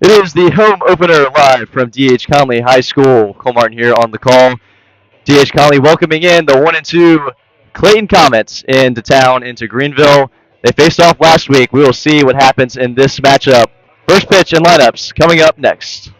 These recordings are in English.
It is the home opener live from DH Conley High School. Cole Martin here on the call. DH Conley welcoming in the 1 and 2 Clayton Comets into town, into Greenville. They faced off last week. We will see what happens in this matchup. First pitch and lineups coming up next.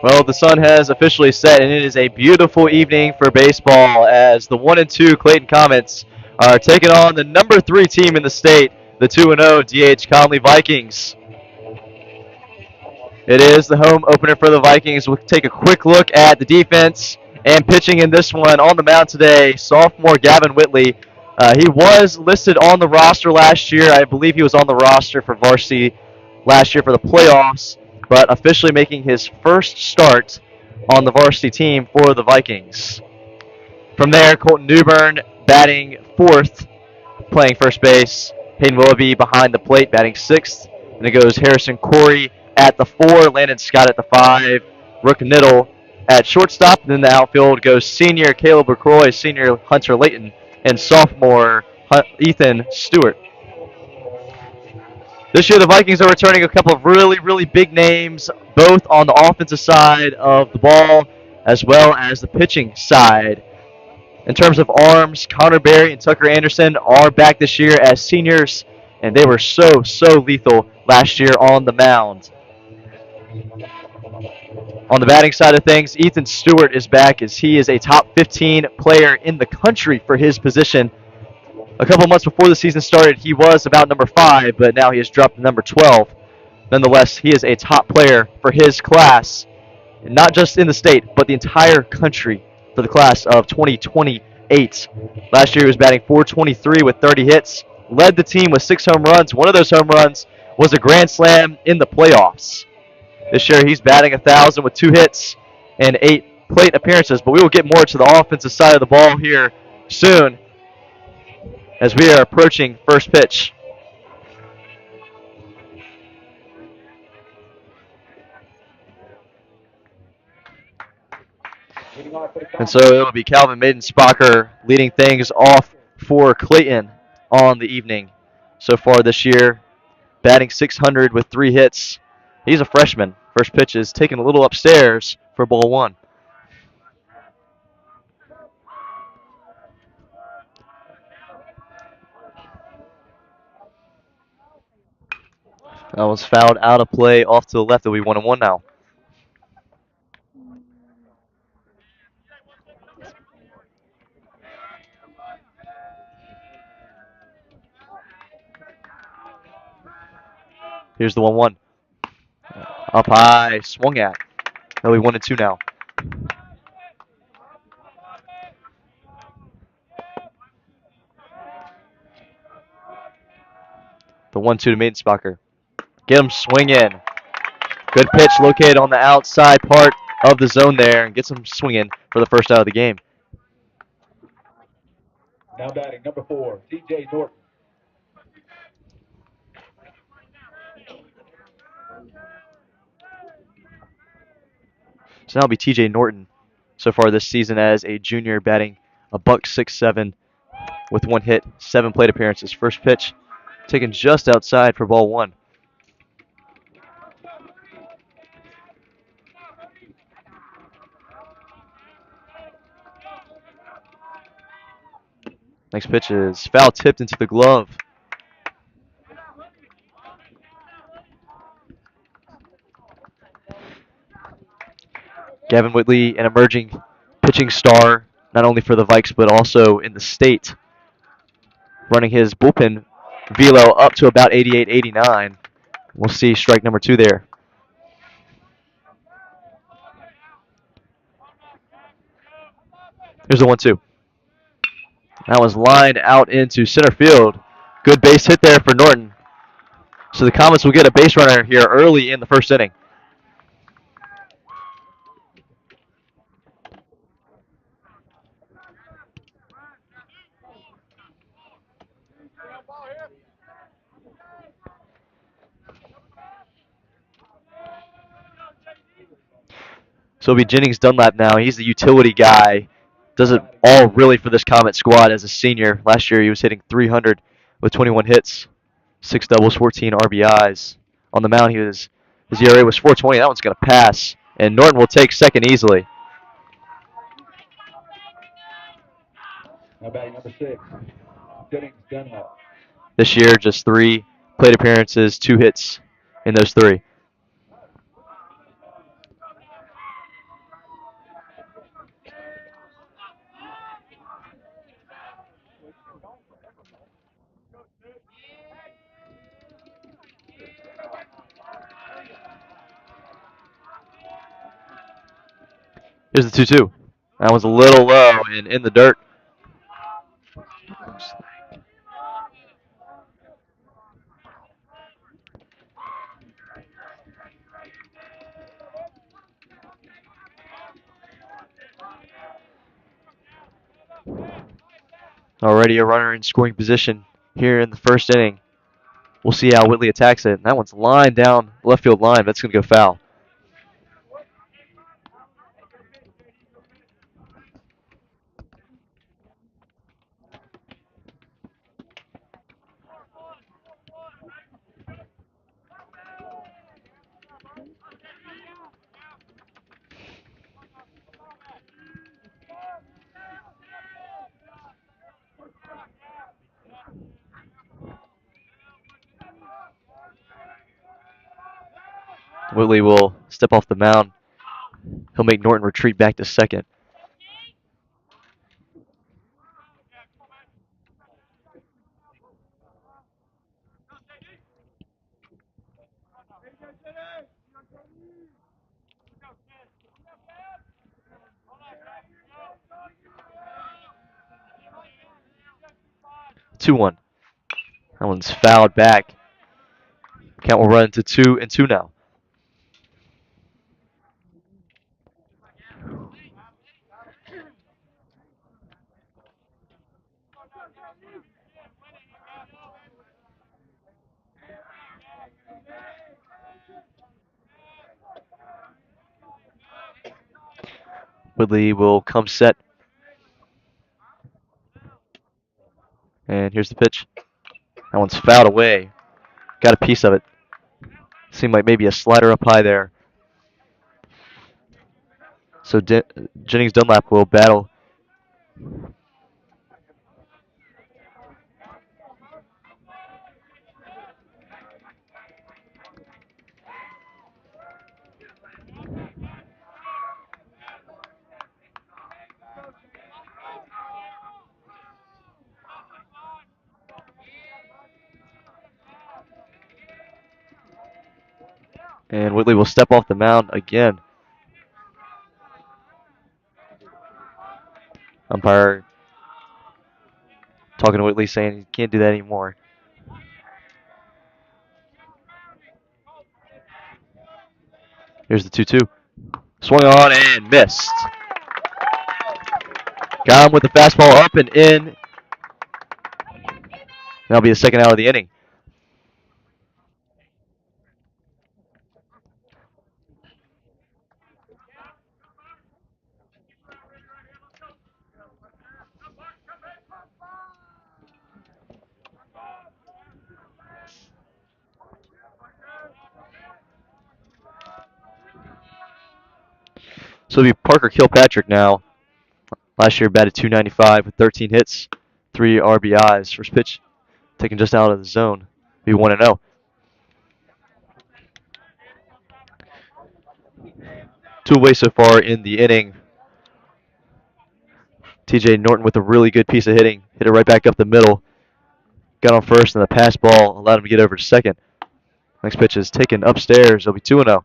Well, the sun has officially set, and it is a beautiful evening for baseball as the 1-2 Clayton Comets are taking on the number 3 team in the state, the 2-0 DH Conley Vikings. It is the home opener for the Vikings. We'll take a quick look at the defense and pitching in this one on the mound today. Sophomore Gavin Whitley. He was listed on the roster last year. I believe he was on the roster for varsity last year for the playoffs, but officially making his first start on the varsity team for the Vikings. From there, Colton Newbern batting fourth, playing first base. Hayden Willoughby behind the plate, batting sixth. And it goes Harrison Corey at the 4, Landon Scott at the 5, Rook Niddle at shortstop. And then the outfield goes senior Caleb LaCroix, senior Hunter Layton, and sophomore Ethan Stewart. This year, the Vikings are returning a couple of really, really big names, both on the offensive side of the ball as well as the pitching side. In terms of arms, Connor Berry and Tucker Anderson are back this year as seniors, and they were so, so lethal last year on the mound. On the batting side of things, Ethan Stewart is back as he is a top 15 player in the country for his position. A couple months before the season started, he was about number 5, but now he has dropped to number 12. Nonetheless, he is a top player for his class, not just in the state, but the entire country for the class of 2028. Last year he was batting .423 with 30 hits, led the team with 6 home runs. One of those home runs was a grand slam in the playoffs. This year he's batting 1,000 with 2 hits and 8 plate appearances, but we will get more to the offensive side of the ball here soon as we are approaching first pitch. And so it'll be Calvin Maidenspacher leading things off for Clayton on the evening so far this year, batting .600 with 3 hits. He's a freshman. First pitch is taken a little upstairs for ball 1. That was fouled out of play off to the left. It'll be 1-1 now. Here's the 1-1. Up high, swung at. It'll be 1-2 now. The 1-2 to Maidenspacher. Get him swinging. Good pitch located on the outside part of the zone there and gets him swinging for the first out of the game. Now batting number 4, TJ Norton. So that'll be TJ Norton so far this season as a junior, batting a .67 with 1 hit, 7 plate appearances. First pitch taken just outside for ball 1. Next pitch is foul tipped into the glove. Gavin Whitley, an emerging pitching star, not only for the Vikes but also in the state, running his bullpen velo up to about 88, 89. We'll see strike number 2 there. Here's the 1-2. That was lined out into center field. Good base hit there for Norton. So the Comets will get a base runner here early in the first inning. So it'll be Jennings Dunlap now. He's the utility guy. Does it all really for this Comet squad as a senior. Last year he was hitting .300 with 21 hits, 6 doubles, 14 RBIs. On the mound his ERA was .420. That one's going to pass. And Norton will take second easily. Now batting number 6, Jennings Dunlap. This year just 3 plate appearances, 2 hits in those 3. Here's the 2-2. That was a little low and in the dirt. Already a runner in scoring position here in the first inning. We'll see how Whitley attacks it. That one's lined down left field line. That's going to go foul. Whitley will step off the mound. He'll make Norton retreat back to second. Two one. That one's fouled back. Count will run to 2-2 now. Whitley will come set. And here's the pitch. That one's fouled away. Got a piece of it. Seemed like maybe a slider up high there. So Jennings Dunlap will battle. And Whitley will step off the mound again. Umpire talking to Whitley saying he can't do that anymore. Here's the 2-2. Swung on and missed. Got him with the fastball up and in. That'll be the second out of the inning. So it'll be Parker Kilpatrick now. Last year batted .295 with 13 hits, 3 RBIs. First pitch taken just out of the zone. Be 1-0. Two away so far in the inning. TJ Norton with a really good piece of hitting. Hit it right back up the middle. Got on first, and the pass ball allowed him to get over to second. Next pitch is taken upstairs. It'll be 2-0.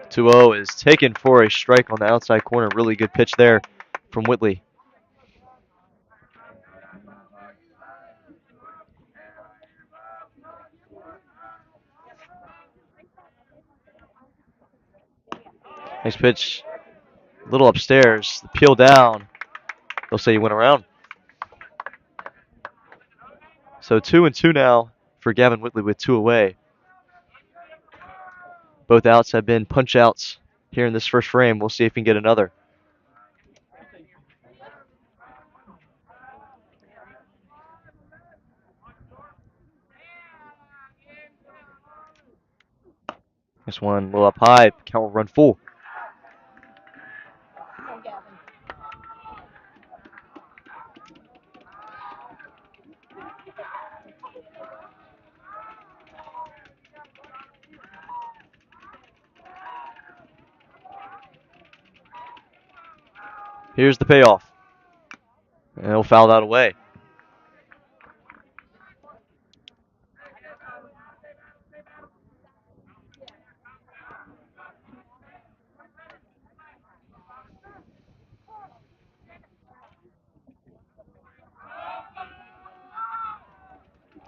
Two 0 is taken for a strike on the outside corner. Really good pitch there from Whitley. Next pitch, a little upstairs. The peel down. They'll say he went around. So 2-2 now for Gavin Whitley with 2 away. Both outs have been punch outs here in this first frame. We'll see if we can get another. This one a little up high. Count will run full. Here's the payoff. And he'll foul that away.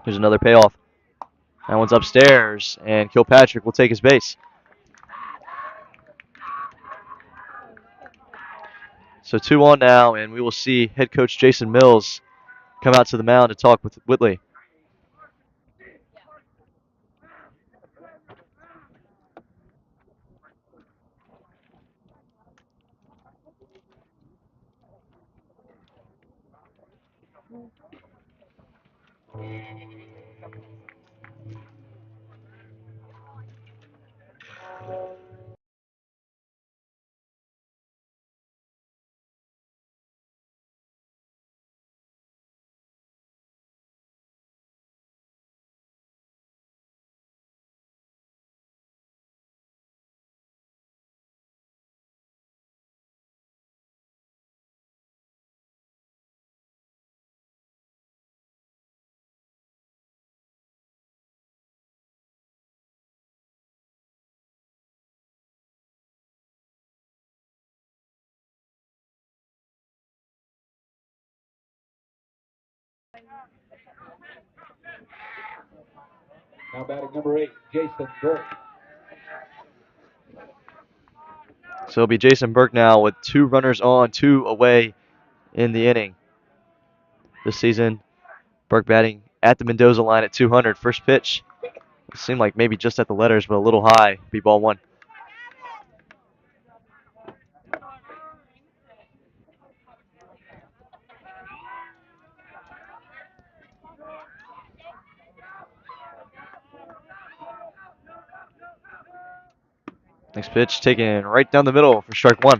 Here's another payoff. That one's upstairs, and Kilpatrick will take his base. So 2 on now, and we will see head coach Jason Mills come out to the mound to talk with Whitley. Now batting number 8, Jason Burke. So it'll be Jason Burke now with 2 runners on, 2 away in the inning. This season, Burke batting at the Mendoza line at 200. First pitch, it seemed like maybe just at the letters, but a little high. Be ball 1. Next pitch taken right down the middle for strike 1.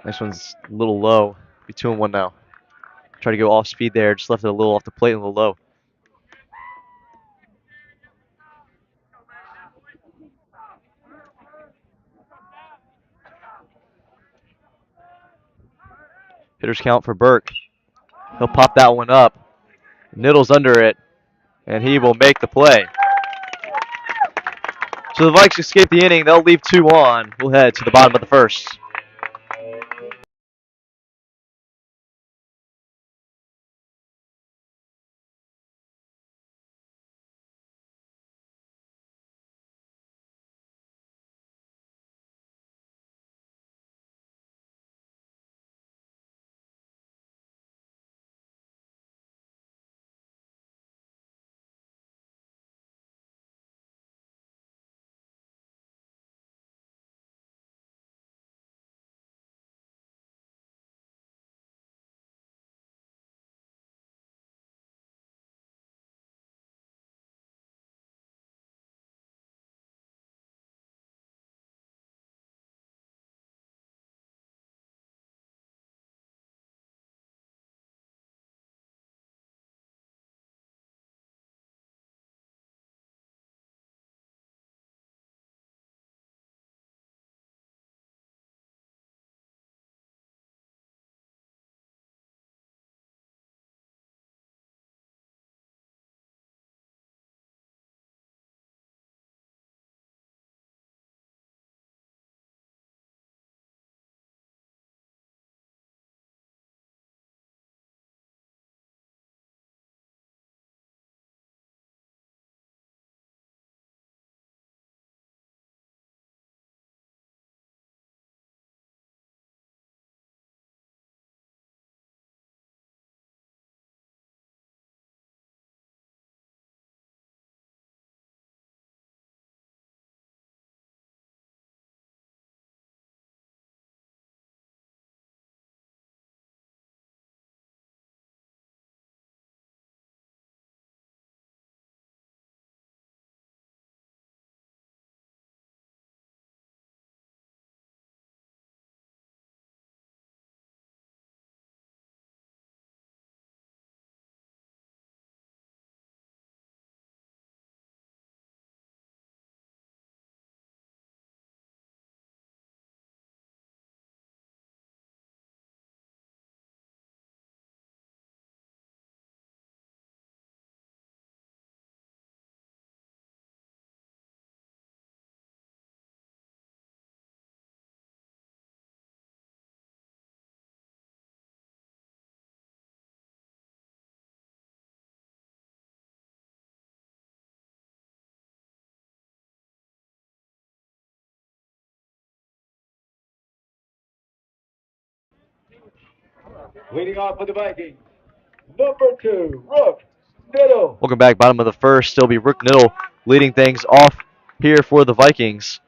Next one's a little low. Be 2-1 now. Try to go off speed there. Just left it a little off the plate and a little low. Hitter's count for Burke. He'll pop that one up. Niddles under it, and he will make the play. So the Vikes escape the inning. They'll leave 2 on. We'll head to the bottom of the first. Leading off for the Vikings, number 2, Rook Niddle. Welcome back. Bottom of the first. Still be Rook Niddle leading things off here for the Vikings.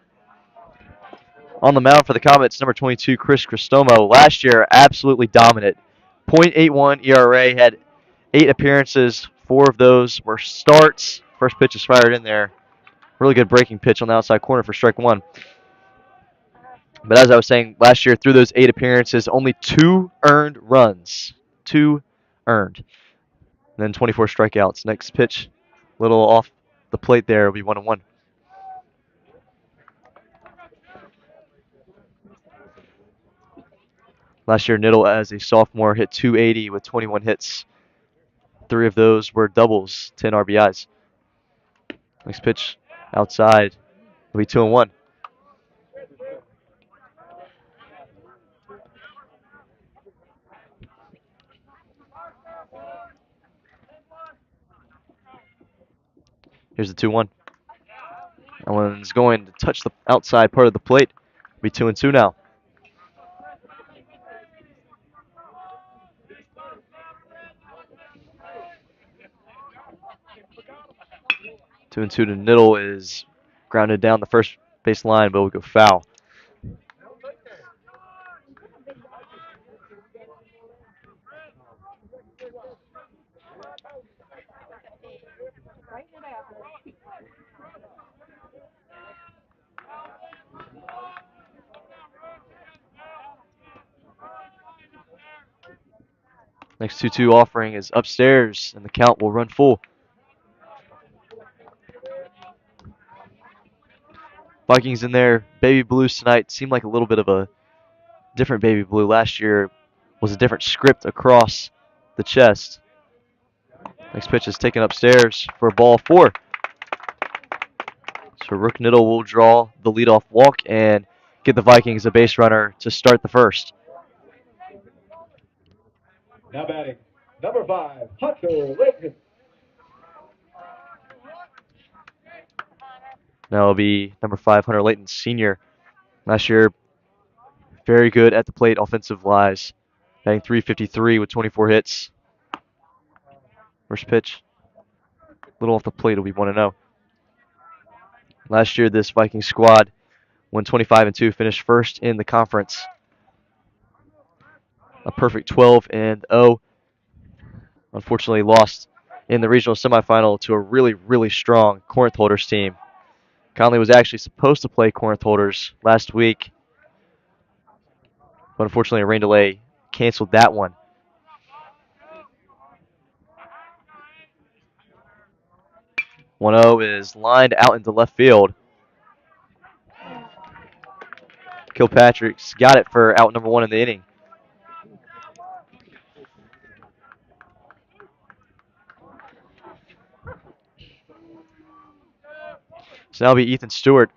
On the mound for the Comets, number 22, Chris Cristomo. Last year, absolutely dominant. .81 ERA, had 8 appearances. 4 of those were starts. First pitch is fired in there. Really good breaking pitch on the outside corner for strike one. But as I was saying, last year through those 8 appearances, only 2 earned runs. 2 earned. And then 24 strikeouts. Next pitch, little off the plate there, will be 1-1. Last year, Niddle as a sophomore hit .280 with 21 hits. 3 of those were doubles, 10 RBIs. Next pitch outside will be 2-1. Here's the 2-1. That one's going to touch the outside part of the plate. Be 2-2 now. 2-2 to Niddle is grounded down the first base line, but will go foul. Next 2-2 offering is upstairs, and the count will run full. Vikings in their baby blues tonight seem like a little bit of a different baby blue. Last year was a different script across the chest. Next pitch is taken upstairs for ball 4. So Rook Niddle will draw the leadoff walk and get the Vikings a base runner to start the first. Now batting, number 5, Hunter Lincoln. Now it'll be number 5, Hunter Layton Sr. Last year, very good at the plate offensive wise. Batting .353 with 24 hits. First pitch, little off the plate, will be 1-0. Last year, this Viking squad went 25-2, finished first in the conference. A perfect 12-0. Unfortunately, lost in the regional semifinal to a really, really strong Corinth Holders team. Conley was actually supposed to play Corinth Holders last week, but unfortunately, a rain delay canceled that one. 1-0 is lined out into left field. Kilpatrick's got it for out number 1 in the inning. So now it'll be Ethan Stewart.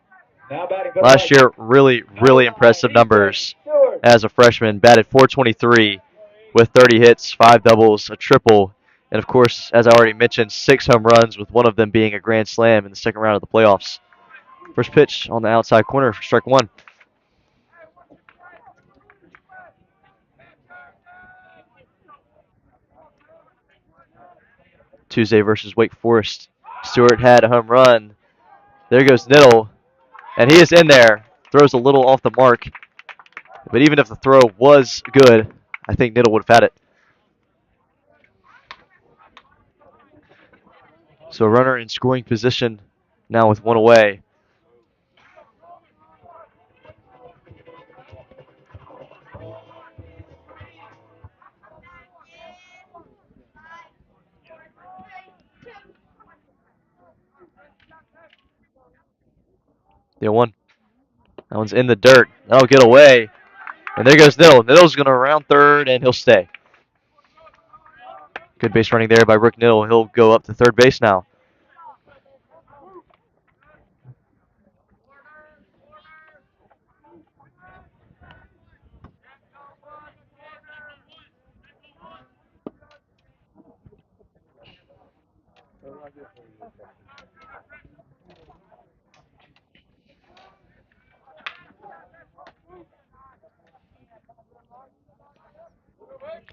Now batting for the Last year, Vikings, really, number really 9, impressive Ethan numbers Stewart. as a freshman. Batted .423 with 30 hits, 5 doubles, a triple, and of course, as I already mentioned, 6 home runs, with one of them being a grand slam in the second round of the playoffs. First pitch on the outside corner for strike 1. Tuesday versus Wake Forest. Stewart had a home run. There goes Niddle, and he is in there. Throws a little off the mark, but even if the throw was good, I think Niddle would have had it. So a runner in scoring position now with 1 away. The 1. That one's in the dirt. That'll get away. And there goes Niddle. Niddle's going to round third, and he'll stay. Good base running there by Rook Niddle. He'll go up to third base now.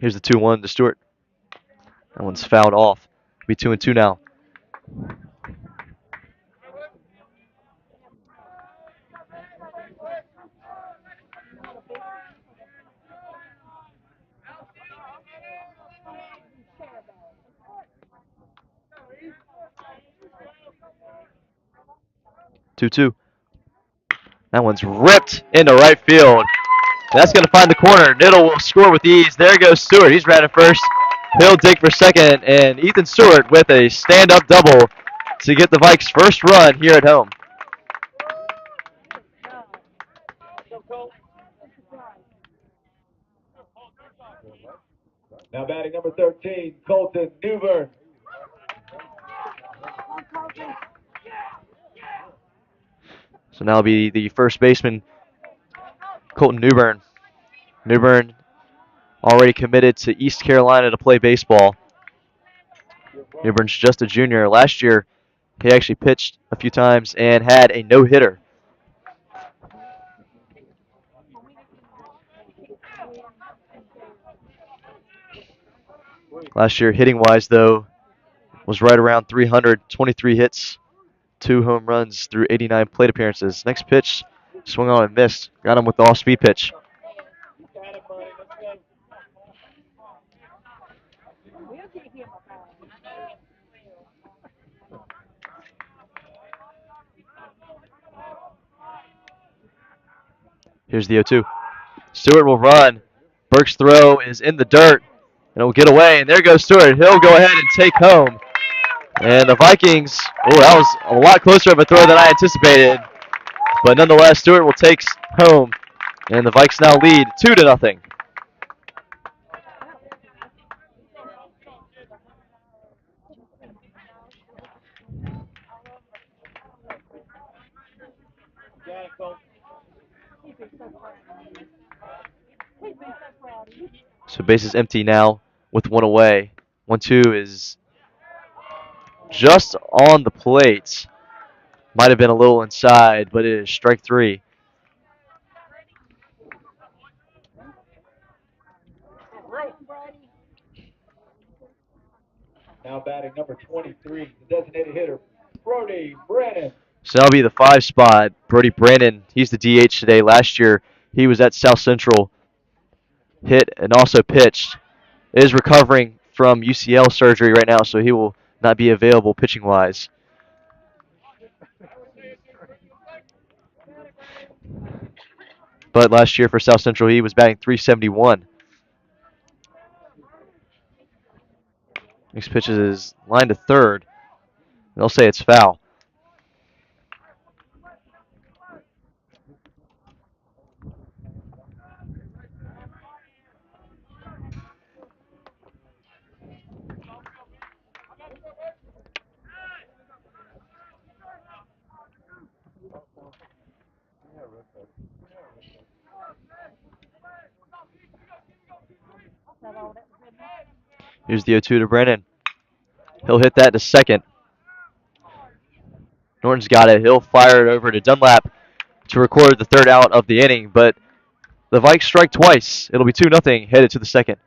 Here's the 2-1 to Stewart. That one's fouled off. Be 2-2 now. Two. That one's ripped into right field. That's going to find the corner. Niddle will score with ease. There goes Stewart. He's right at first. He'll dig for second, and Ethan Stewart with a stand-up double to get the Vikes' first run here at home. Now batting number 13, Colton Newburn. So now will be the first baseman, Colton Newburn. Newburn already committed to East Carolina to play baseball. Newburn's just a junior. Last year, he actually pitched a few times and had a no-hitter. Last year, hitting-wise, though, was right around 300, 23 hits, 2 home runs through 89 plate appearances. Next pitch, swung on and missed. Got him with the off-speed pitch. Here's the 0-2. Stewart will run. Burke's throw is in the dirt, and it will get away. And there goes Stewart. He'll go ahead and take home. And the Vikings, that was a lot closer of a throw than I anticipated. But nonetheless, Stewart will take home, and the Vikes now lead 2-0. So base is empty now with one away. 1-2 is just on the plate. Might have been a little inside, but it is strike 3. Now batting number 23, the designated hitter, Brody Brennan. So that'll be the 5 spot. Brody Brandon, he's the DH today. Last year, he was at South Central, hit and also pitched. Is recovering from UCL surgery right now, so he will not be available pitching-wise. But last year for South Central, he was batting .371. Next pitch is line to third. They'll say it's foul. Here's the 0-2 to Brennan. He'll hit that to second. Norton's got it. He'll fire it over to Dunlap to record the third out of the inning, but the Vikes strike twice. It'll be 2-0 headed to the second.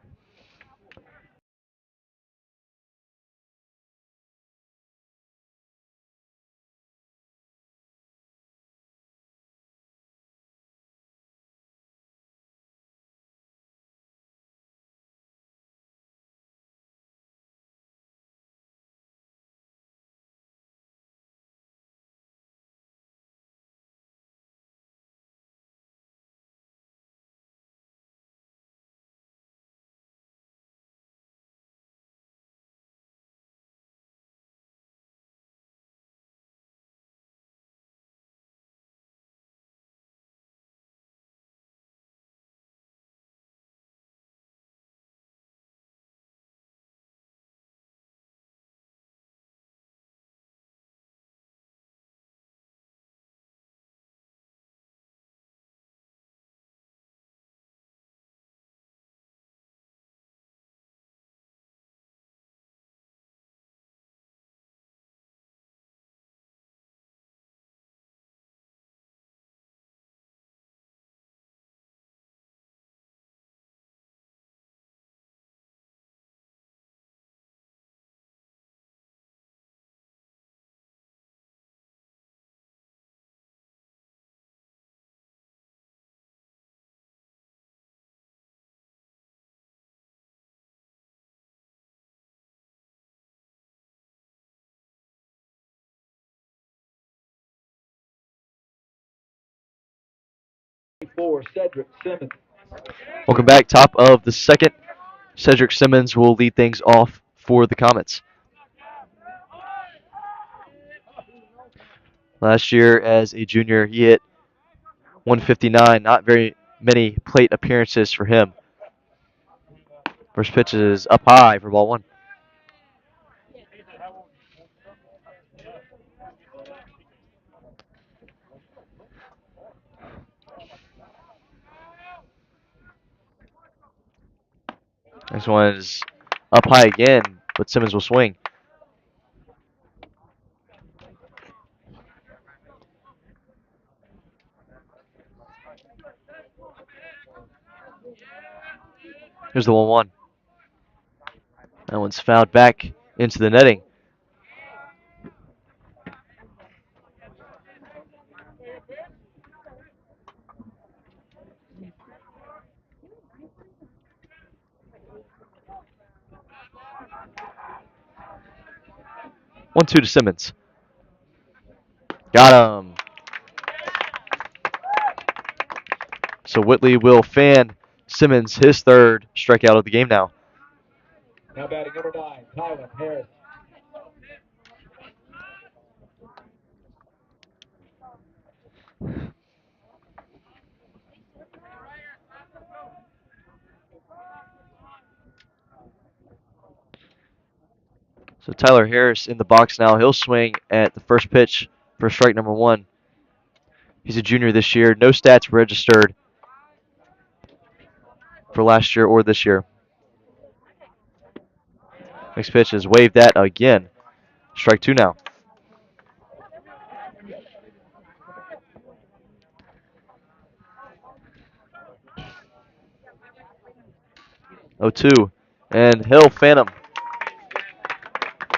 for Cedric Simmons. Welcome back. Top of the second. Cedric Simmons will lead things off for the Comets. Last year, as a junior, he hit 159. Not very many plate appearances for him. First pitch is up high for ball one. This one is up high again, but Simmons will swing. Here's the 1-1. That one's fouled back into the netting. One, two to Simmons. Got him. So Whitley will fan Simmons his third strikeout of the game now. Now batting number 9, Tyler Harris. So Tyler Harris in the box now. He'll swing at the first pitch for strike number 1. He's a junior this year. No stats registered for last year or this year. Next pitch is waved at again. Strike 2 now. Oh, 2. And he'll fan him.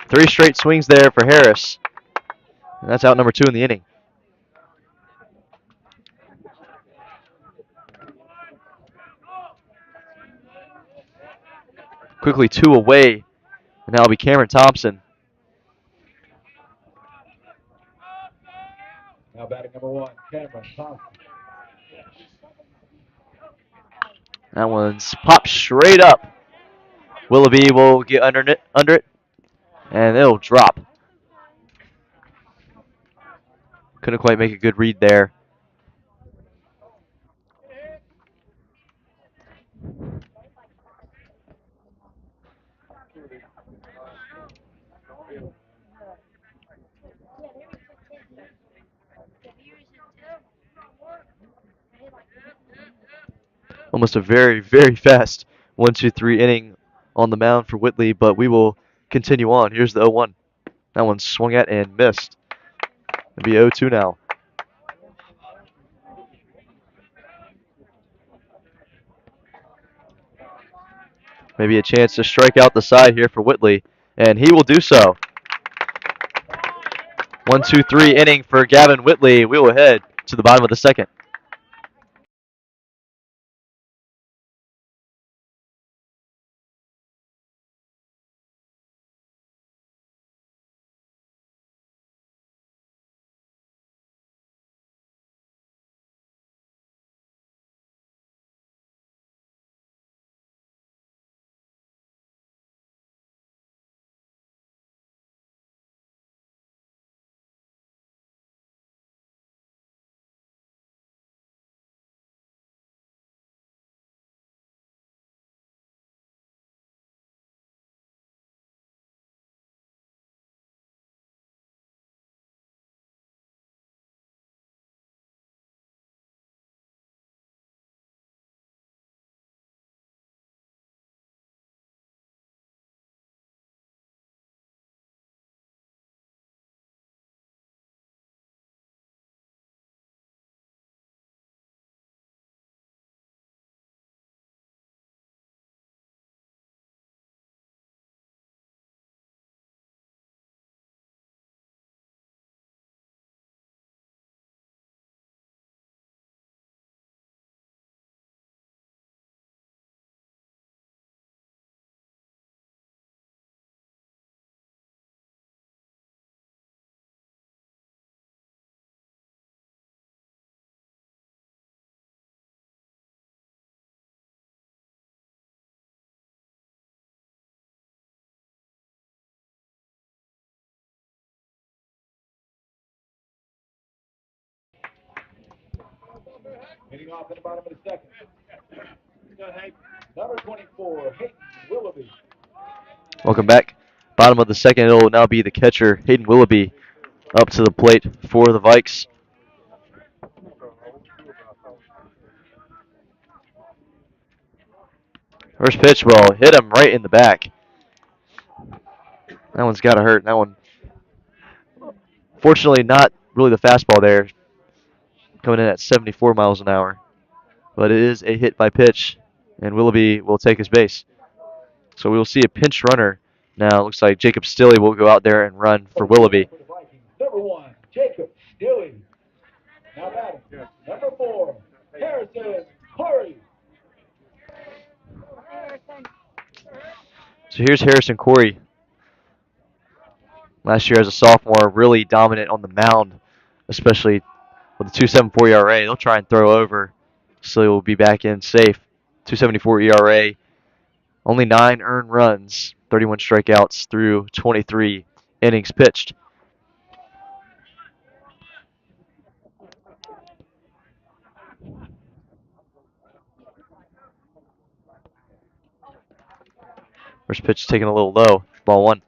3 straight swings there for Harris. And that's out number 2 in the inning. Quickly 2 away. And now it'll be Cameron Thompson. Now batting number 1, Cameron Thompson. That one's popped straight up. Willoughby will get under it, and it'll drop. Couldn't quite make a good read there. Almost a very, very fast 1-2-3 inning on the mound for Whitley, but we will continue on. Here's the 0-1. That one swung at and missed. It'll be 0-2 now. Maybe a chance to strike out the side here for Whitley, and he will do so. 1-2-3 inning for Gavin Whitley. We will head to the bottom of the second. Leading off in the bottom of the second. Number 24, Hayden Willoughby. Welcome back. Bottom of the second, it'll now be the catcher, Hayden Willoughby, up to the plate for the Vikes. First pitch will hit him right in the back. That one's got to hurt. That one, fortunately, not really the fastball there, coming in at 74 miles an hour. But it is a hit by pitch, and Willoughby will take his base. So we will see a pinch runner. Now it looks like Jacob Stilley will go out there and run for Willoughby. Number 1, Jacob Stilley. Now batting. Number 4, Harrison Corey. So here's Harrison Corey. Last year as a sophomore, really dominant on the mound, especially with a 2.74 ERA. They'll try and throw over. Stilley will be back in safe. 2.74 ERA. Only 9 earned runs, 31 strikeouts through 23 innings pitched. First pitch taken a little low. Ball 1.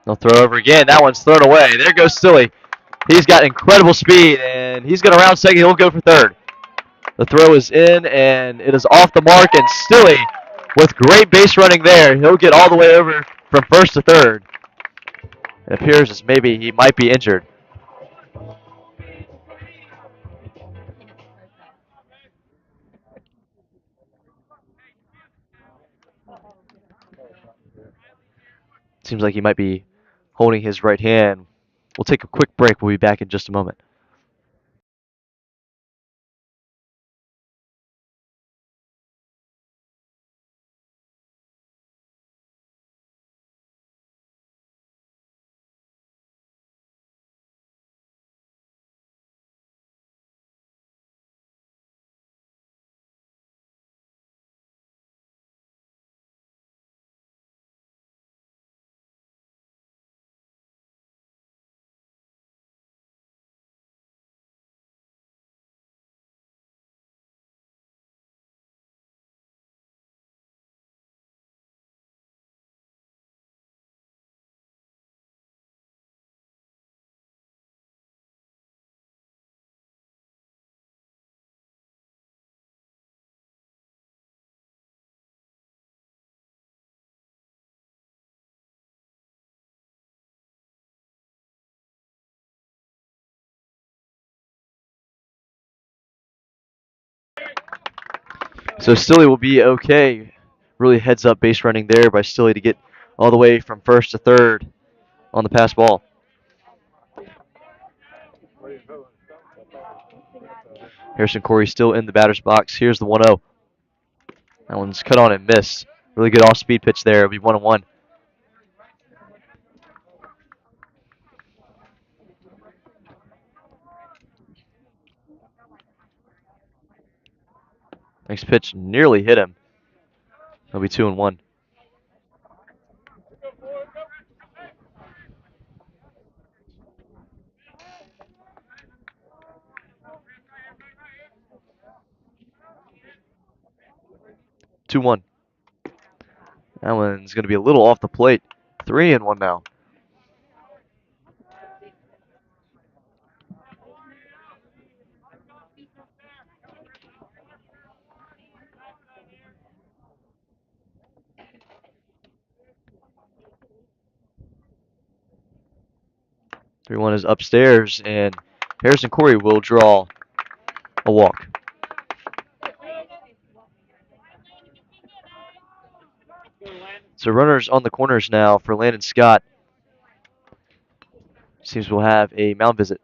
They'll throw over again. That one's thrown away. There goes Stilley. He's got incredible speed, and he's going to round second. He'll go for third. The throw is in, and it is off the mark, and Stilley, with great base running there, he'll get all the way over from first to third. It appears as maybe he might be injured. Seems like he might be holding his right hand. We'll take a quick break. We'll be back in just a moment. So Stilley will be okay. Really heads up base running there by Stilley to get all the way from first to third on the pass ball. Harrison Corey still in the batter's box. Here's the 1-0. That one's cut on and missed. Really good off-speed pitch there. It'll be 1-1. Next pitch nearly hit him. It'll be 2-1. Two one. That one's going to be a little off the plate. 3-1 now. Three one is upstairs, and Harrison Corey will draw a walk. So runners on the corners now for Landon Scott. Seems we'll have a mound visit.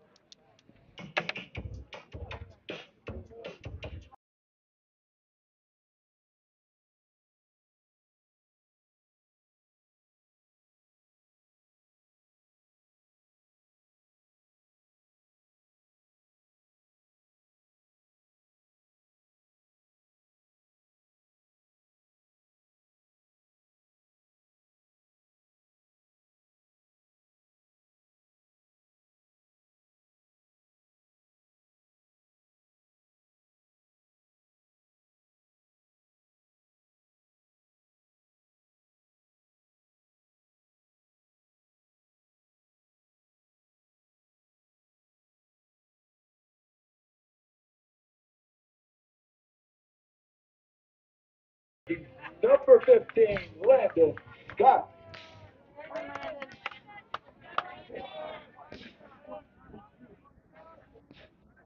Number 15, Landon Scott.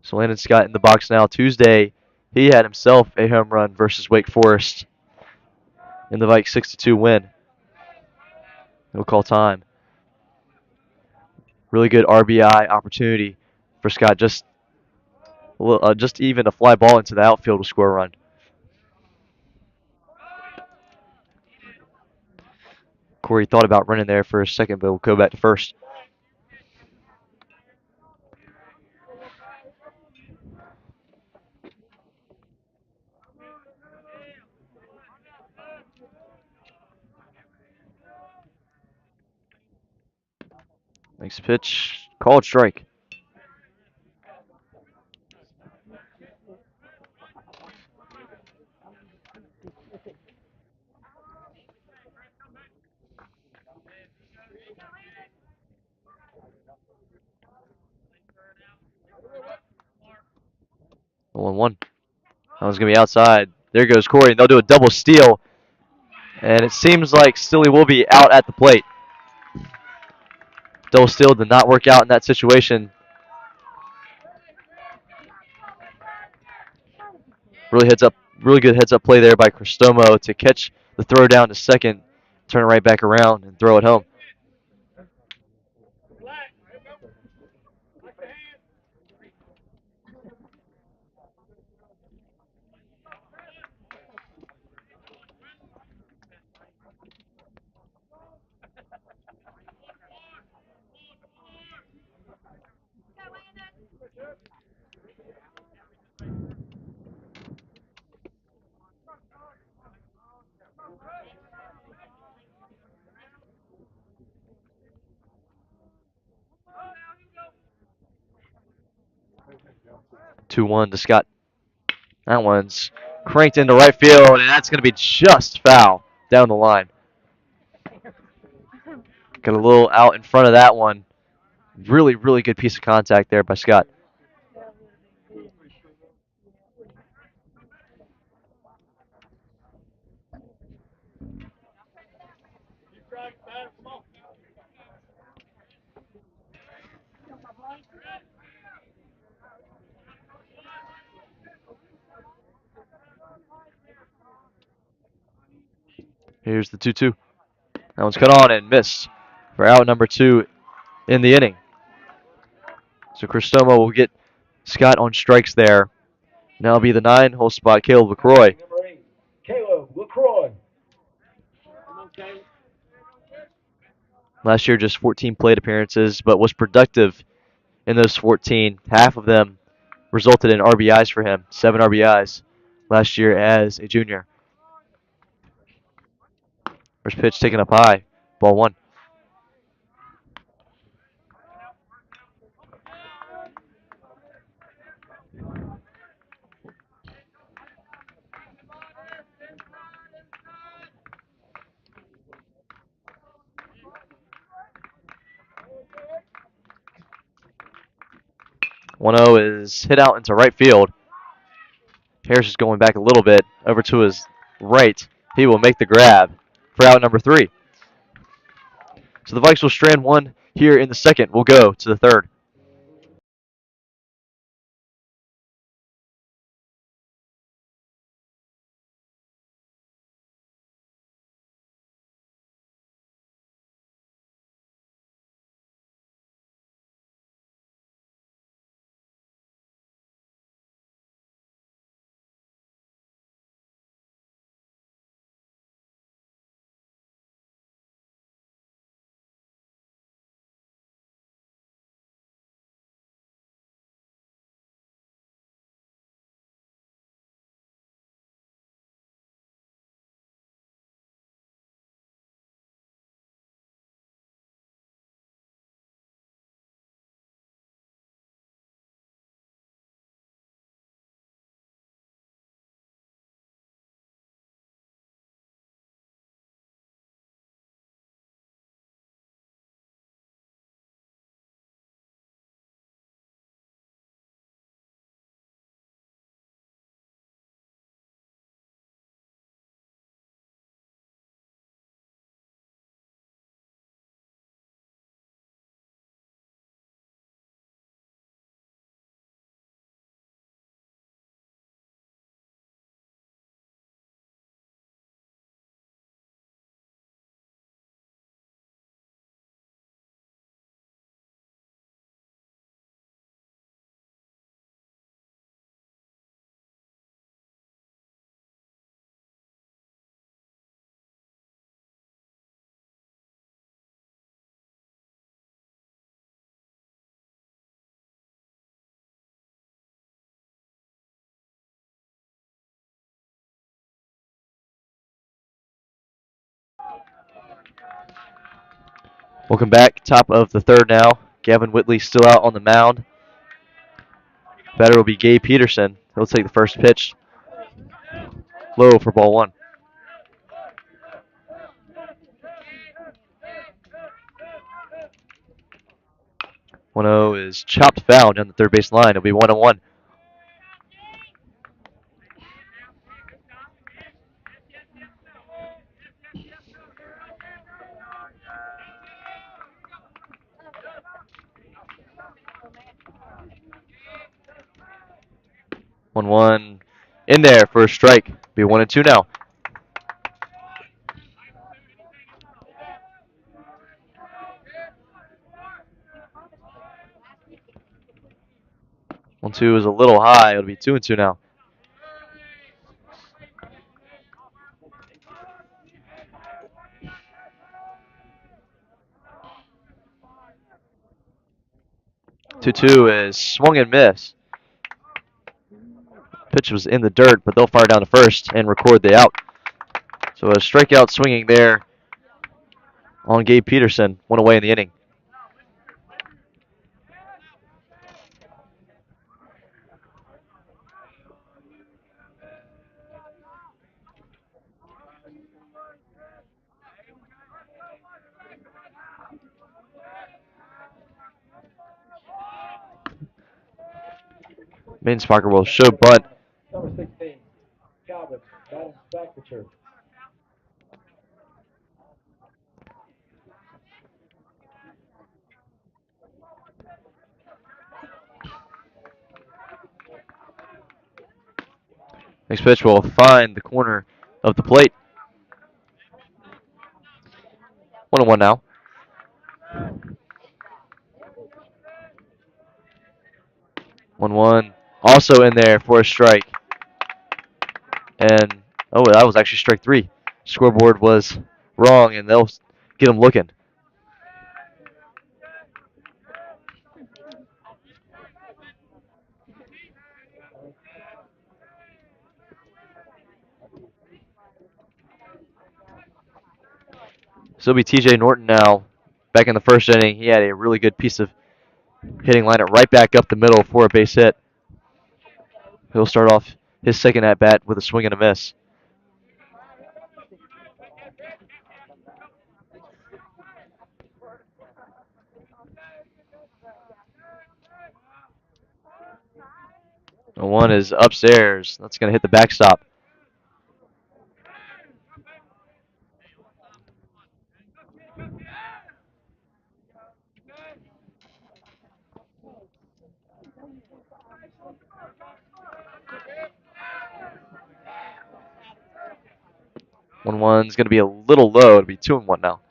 So Landon Scott in the box now. Tuesday, he had himself a home run versus Wake Forest in the Vikes 6-2 win. We'll call time. Really good RBI opportunity for Scott. Just even a fly ball into the outfield will score a run. Corey thought about running there for a second, but we'll go back to first. Next pitch, called strike. The 1-1. That was going to be outside. There goes Corey, and they'll do a double steal. And it seems like Stilly will be out at the plate. Double steal did not work out in that situation. Really good heads up play there by Cristomo to catch the throw down to second, turn it right back around, and throw it home. Two one to Scott. That one's cranked into right field, and that's going to be just foul down the line. Got a little out in front of that one. Really, really good piece of contact there by Scott. Here's the 2-2. That one's cut on and missed for out number 2 in the inning. So Cristomo will get Scott on strikes there. Now it'll be the 9-hole spot, Caleb LaCroix. Number 8, Caleb LaCroix. Last year, just 14 plate appearances, but was productive in those 14. Half of them resulted in RBIs for him, 7 RBIs last year as a junior. First pitch taken up high, ball 1. One zero is hit out into right field. Harris is going back a little bit over to his right. He will make the grab for out number 3. So the Vikes will strand one here in the second. We'll go to the third. Welcome back. Top of the third now. Gavin Whitley still out on the mound. Batter will be Gabe Peterson. He'll take the first pitch. Low for ball one. 1-0 is chopped foul down the third base line. It'll be 1-1. 1-1 in there for a strike. Be 1-2 now. 1-2 is a little high. It'll be 2-2 now. Two is swung and miss. Pitch was in the dirt, but they'll fire down to first and record the out. So a strikeout swinging there on Gabe Peterson. One away in the inning. Minsparker will show bunt. Number 16, Calvin, batting secretary. Next pitch will find the corner of the plate. 1-1 now. 1-1 also in there for a strike. And, oh, that was actually strike three. Scoreboard was wrong, and they'll get him looking. So it'll be TJ Norton now back in the first inning. He had a really good piece of hitting, line it right back up the middle for a base hit. He'll start off his second at bat with a swing and a miss. The one is upstairs. That's going to hit the backstop. One's going to be a little low. It'll be 2-1 now.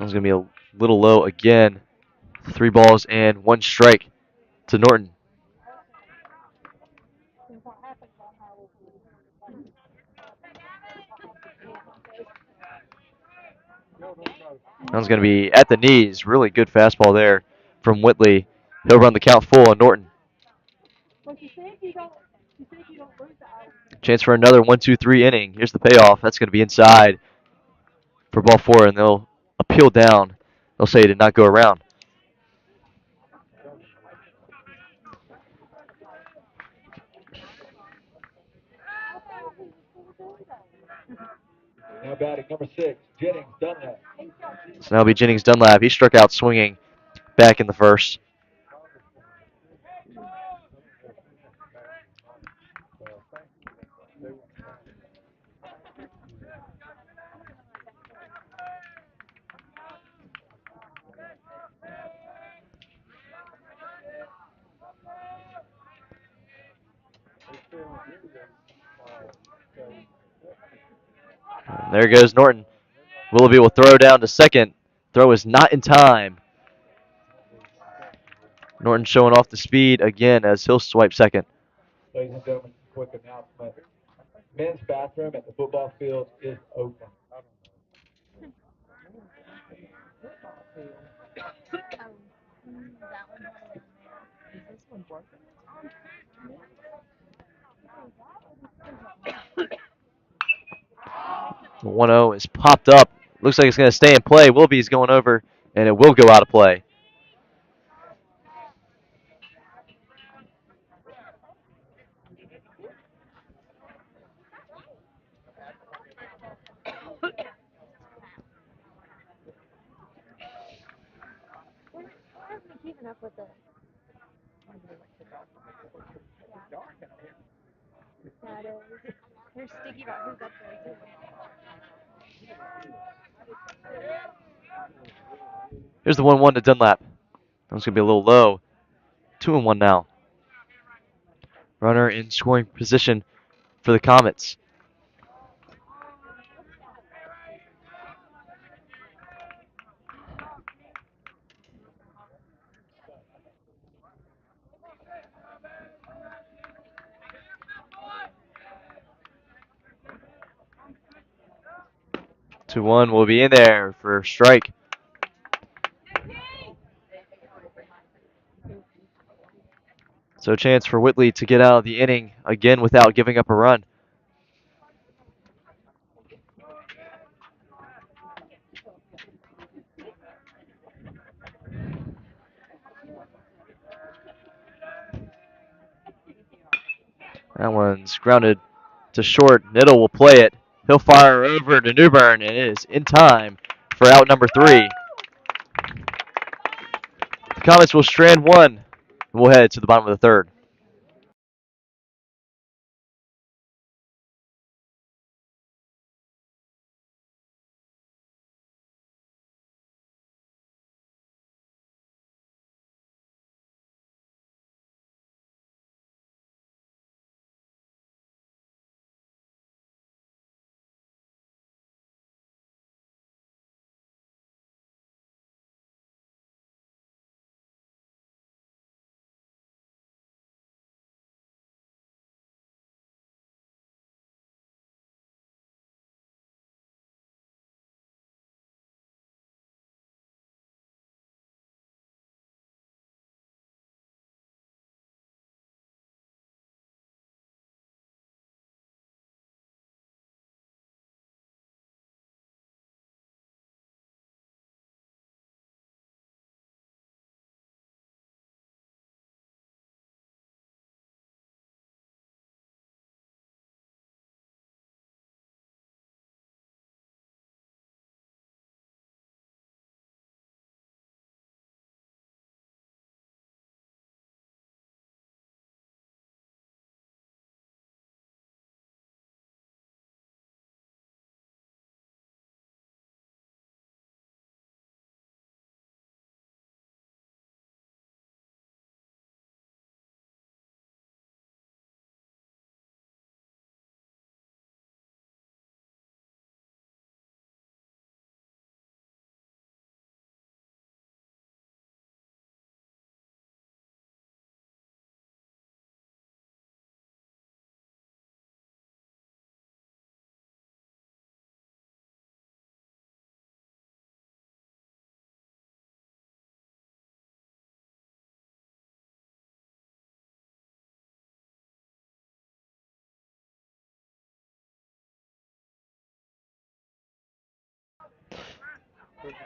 One's going to be a little low again. 3 balls and 1 strike to Norton. That one's going to be at the knees. Really good fastball there from Whitley. He'll run the count full on Norton. Chance for another 1-2-3 inning. Here's the payoff. That's going to be inside for ball 4, and they'll appeal down. They'll say it did not go around. Now batting number 6, Jennings Dunlap. So now it'll be Jennings Dunlap. He struck out swinging back in the first. And there goes Norton. Willoughby will throw down to second. Throw is not in time. Norton showing off the speed again as he'll swipe second. Ladies and gentlemen, quick announcement. Men's bathroom at the football field is open. The 1-0 is popped up. Looks like it's going to stay in play. Wilby's going over, and it will go out of play. Here's the 1-1 to Dunlap. That was going to be a little low. 2-1 now. Runner in scoring position for the Comets. Two one will be in there for a strike. So a chance for Whitley to get out of the inning again without giving up a run. That one's grounded to short. Niddle will play it. He'll fire over to Newbern, and it is in time for out number 3. The Comets will strand one. We'll head to the bottom of the third.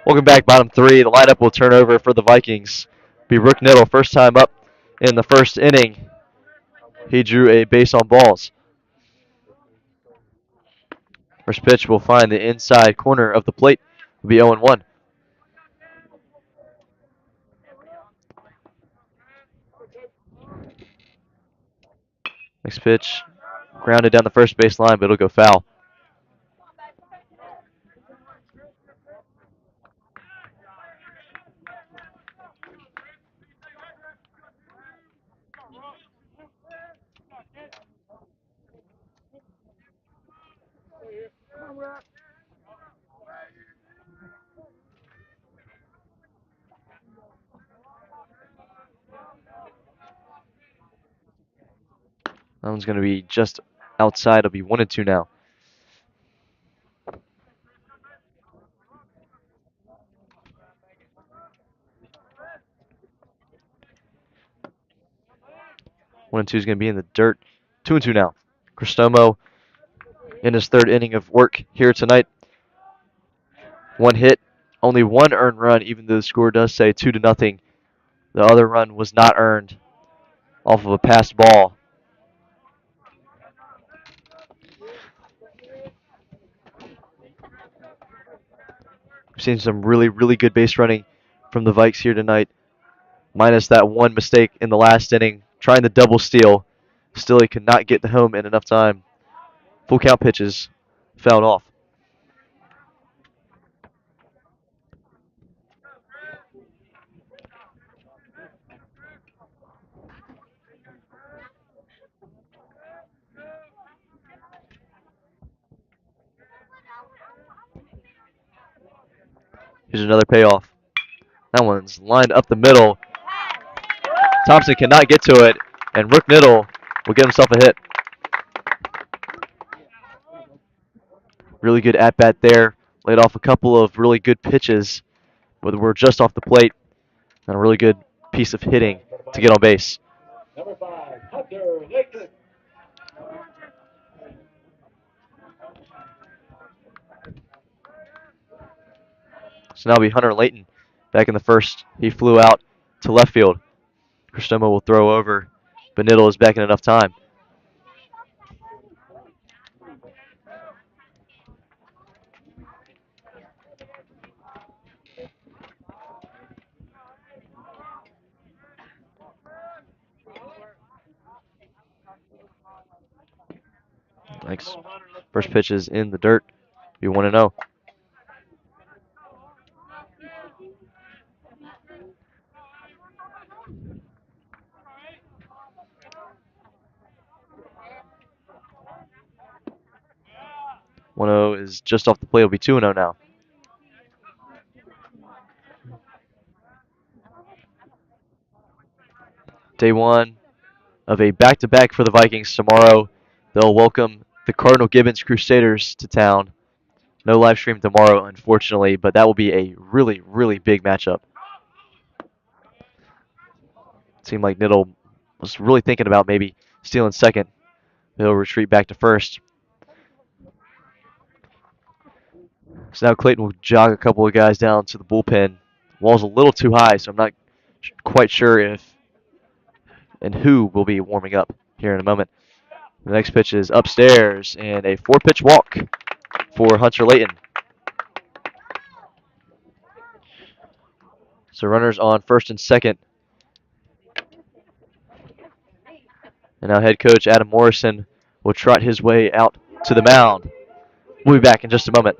Welcome back, bottom 3. The lineup will turn over for the Vikings. Be Rook Niddle, first time up in the first inning. He drew a base on balls. First pitch will find the inside corner of the plate. Will be 0-1. Next pitch, grounded down the first base line, but it'll go foul. That one's going to be just outside. It'll be 1-2 now. 1 and 2 is going to be in the dirt. 2 and 2 now. Cristomo in his third inning of work here tonight. 1 hit, only 1 earned run, even though the score does say 2-0. The other run was not earned off of a passed ball. We've seen some really, really good base running from the Vikes here tonight, minus that 1 mistake in the last inning, trying the double steal. Still, he could not get to home in enough time. Full count pitches fouled off. Here's another payoff. That one's lined up the middle. Thompson cannot get to it, and Rook Niddle will get himself a hit. Really good at bat there. Laid off a couple of really good pitches, but were just off the plate, and a really good piece of hitting to get on base. Number 5, Hunter Layton. So now it'll be Hunter Layton back in the first. He flew out to left field. Cristomo will throw over, but Niddle is back in enough time. Thanks. First pitch is in the dirt. Be 1-0. One 0 is just off the plate. It'll be 2-0 now. Day 1 of a back-to-back for the Vikings tomorrow. They'll welcome the Cardinal Gibbons Crusaders to town. No live stream tomorrow, unfortunately, but that will be a really, really big matchup. Seemed like Niddle was really thinking about maybe stealing second. He'll retreat back to first. So now Clayton will jog a couple of guys down to the bullpen. Wall's a little too high, so I'm not quite sure if and who will be warming up here in a moment. The next pitch is upstairs and a 4-pitch walk for Hunter Layton. So runners on first and second. And now head coach Adam Morrison will trot his way out to the mound. We'll be back in just a moment.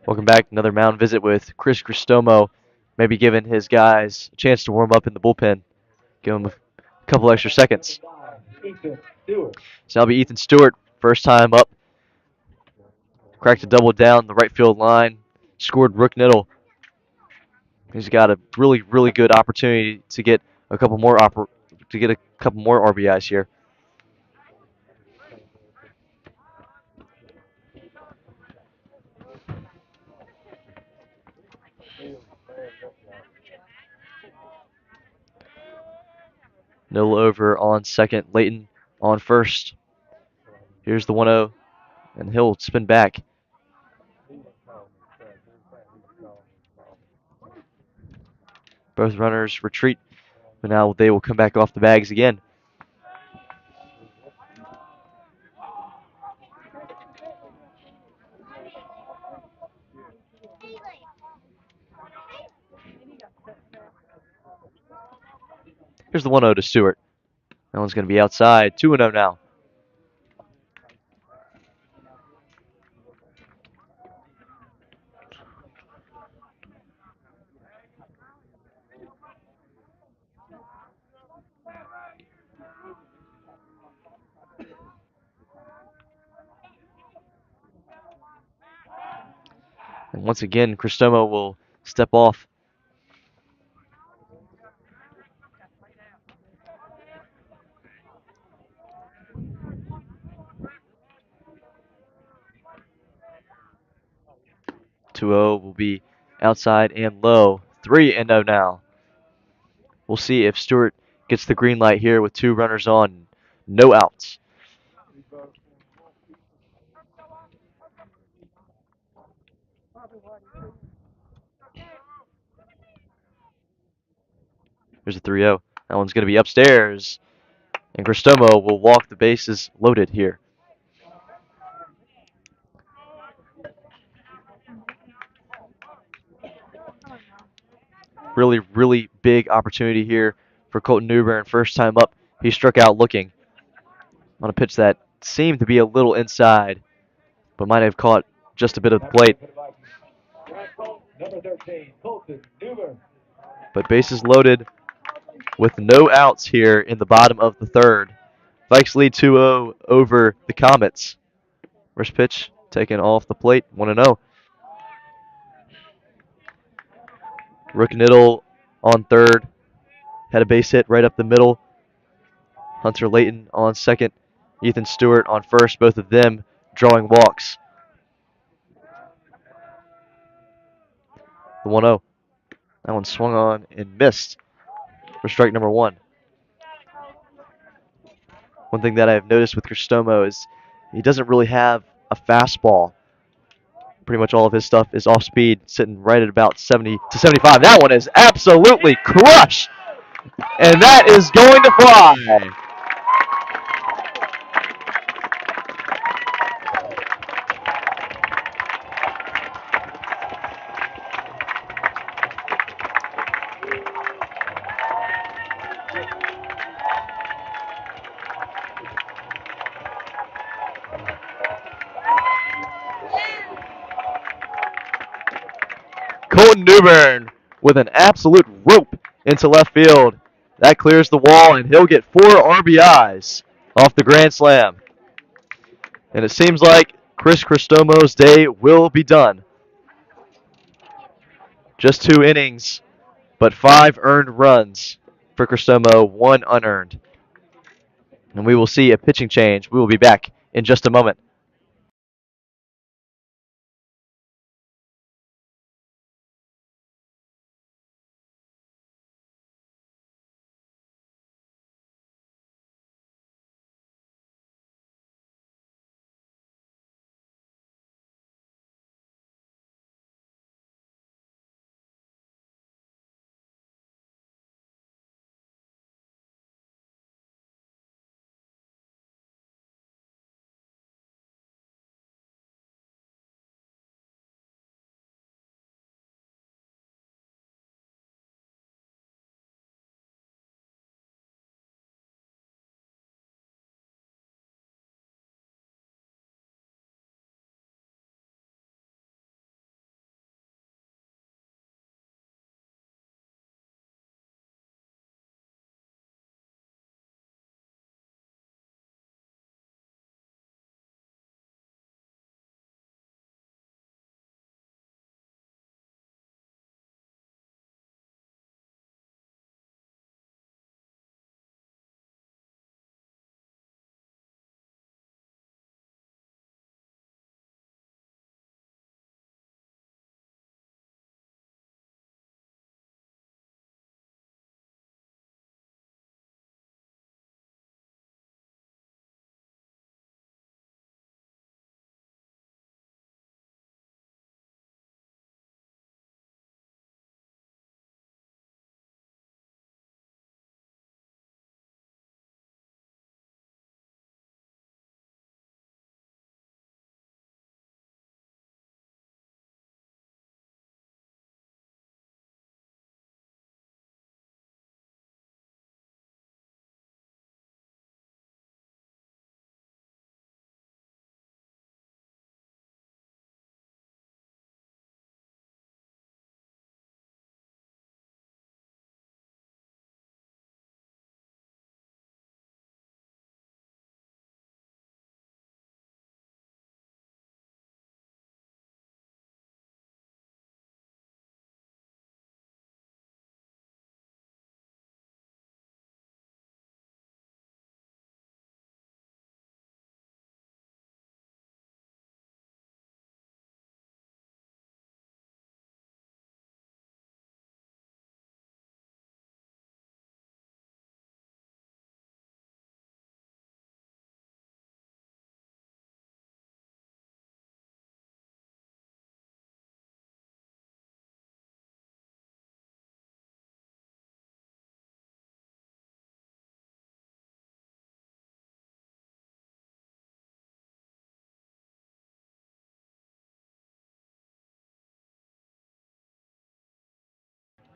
Welcome back. Another mound visit with Chris Cristomo. Maybe giving his guys a chance to warm up in the bullpen. Give them a couple extra seconds. Ethan Stewart. So that'll be Ethan Stewart. First time up. Cracked a double down the right field line. Scored Rook Niddle. He's got a really, really good opportunity to get a couple more RBIs here. Niddle over on second. Layton on first. Here's the 1-0, and he'll spin back. Both runners retreat, but now they will come back off the bags again. Here's the 1-0 to Stewart. That one's going to be outside. 2-0 now. And once again, Cristomo will step off. Two 0 will be outside and low. 3-0 now. We'll see if Stewart gets the green light here with 2 runners on, no outs. There's a 3-0. That one's going to be upstairs. And Cristomo will walk the bases loaded here. Really, really big opportunity here for Colton Newbern. First time up, he struck out looking on a pitch that seemed to be a little inside, but might have caught just a bit of the plate. Number 13, Colton Newbern. But bases loaded with no outs here in the bottom of the third. Vikes lead 2-0 over the Comets. First pitch taken off the plate, 1-0. Rook Niddle on third. Had a base hit right up the middle. Hunter Layton on second. Ethan Stewart on first. Both of them drawing walks. The 1-0. That one swung on and missed for strike number 1. One thing that I've noticed with Cristomo is he doesn't really have a fastball. Pretty much all of his stuff is off speed, sitting right at about 70 to 75. That one is absolutely crushed, and that is going to fly. Colton Newbern with an absolute rope into left field. That clears the wall, and he'll get 4 RBIs off the grand slam. And it seems like Chris Cristomo's day will be done. Just 2 innings, but 5 earned runs for Cristomo, 1 unearned. And we will see a pitching change. We will be back in just a moment.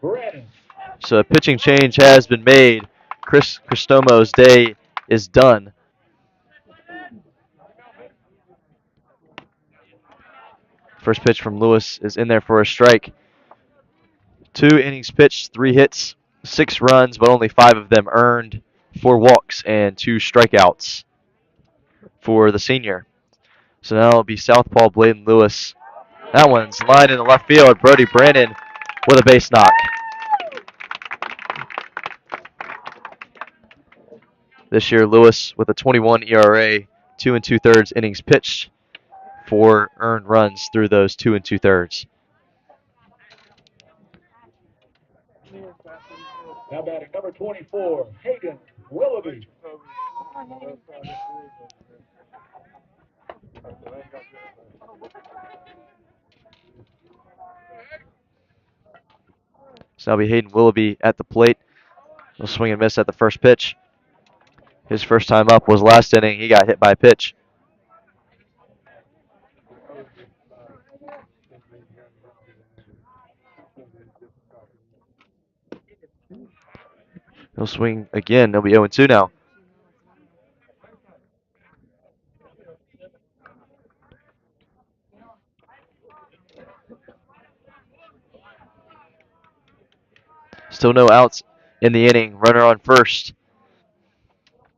Brennan. So a pitching change has been made. Chris Cristomo's day is done. First pitch from Lewis is in there for a strike. 2 innings pitched, 3 hits, 6 runs, but only 5 of them earned. 4 walks and 2 strikeouts for the senior. So now it'll be southpaw Bladen Lewis. That one's lined in the left field. Brody Brandon with a base knock. This year, Lewis with a 21 ERA, 2 2/3 innings pitched, 4 earned runs through those 2 2/3. Now batting number 24, Hayden Willoughby. So that'll be Hayden Willoughby at the plate. He'll swing and miss at the first pitch. His first time up was last inning. He got hit by a pitch. He'll swing again. He'll be 0-2 now. Still no outs in the inning. Runner on first.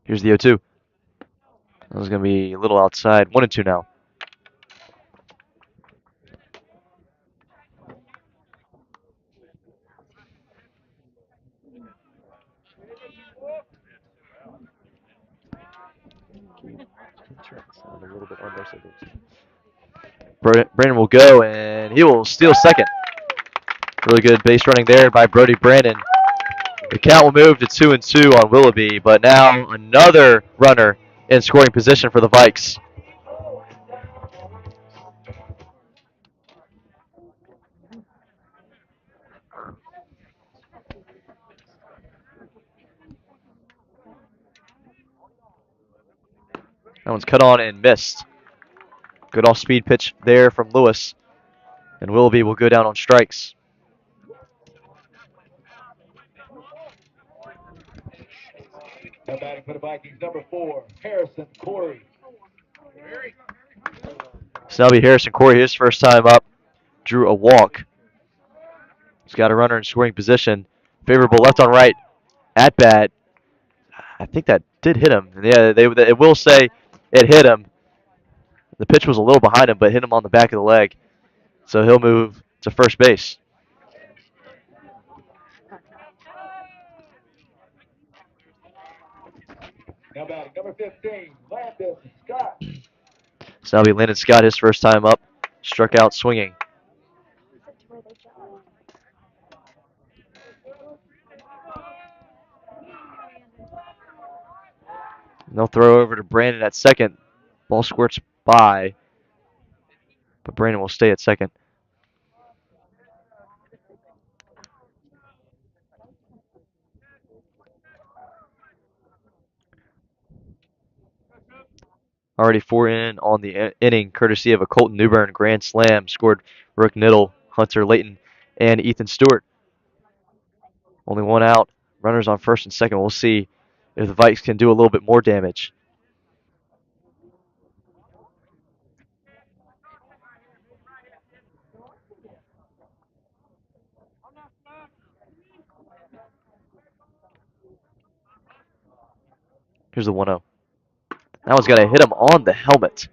Here's the 0-2. That was going to be a little outside. 1-2 now. A little bit on Brandon will go, and he will steal second. Really good base running there by Brody Brandon. The count will move to 2-2 on Willoughby, but now another runner in scoring position for the Vikes. That one's cut on and missed. Good off-speed pitch there from Lewis, and Willoughby will go down on strikes. Now batting for the Vikings, number 4, Harrison Corey. So that'll be Harrison Corey, his first time up. Drew a walk. He's got a runner in scoring position. Favorable left on right at bat. I think that did hit him. Yeah, it will say it hit him. The pitch was a little behind him, but hit him on the back of the leg. So he'll move to first base. Now batting number 15, Landon Scott. So that'll be Landon Scott, his first time up. Struck out swinging. And they'll throw over to Brandon at second. Ball squirts by, but Brandon will stay at second. Already 4 in on the inning, courtesy of a Colton Newbern grand slam. Scored Rook Niddle, Hunter Layton, and Ethan Stewart. Only 1 out. Runners on first and second. We'll see if the Vikes can do a little bit more damage. Here's the 1-0. That one's going to hit him on the helmet.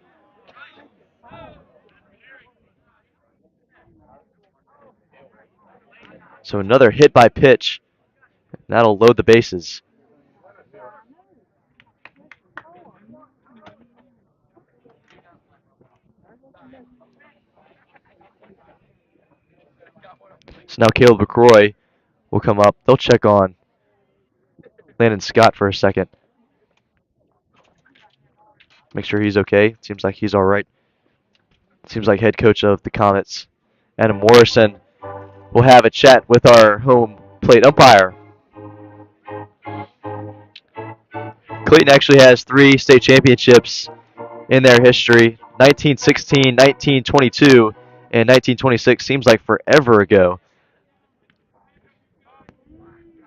So another hit by pitch. That'll load the bases. So now Caleb McCroy will come up. They'll check on Landon Scott for a second. Make sure he's okay. Seems like he's all right. Seems like head coach of the Comets, Adam Morrison, will have a chat with our home plate umpire. Clayton actually has 3 state championships in their history. 1916, 1922, and 1926. Seems like forever ago.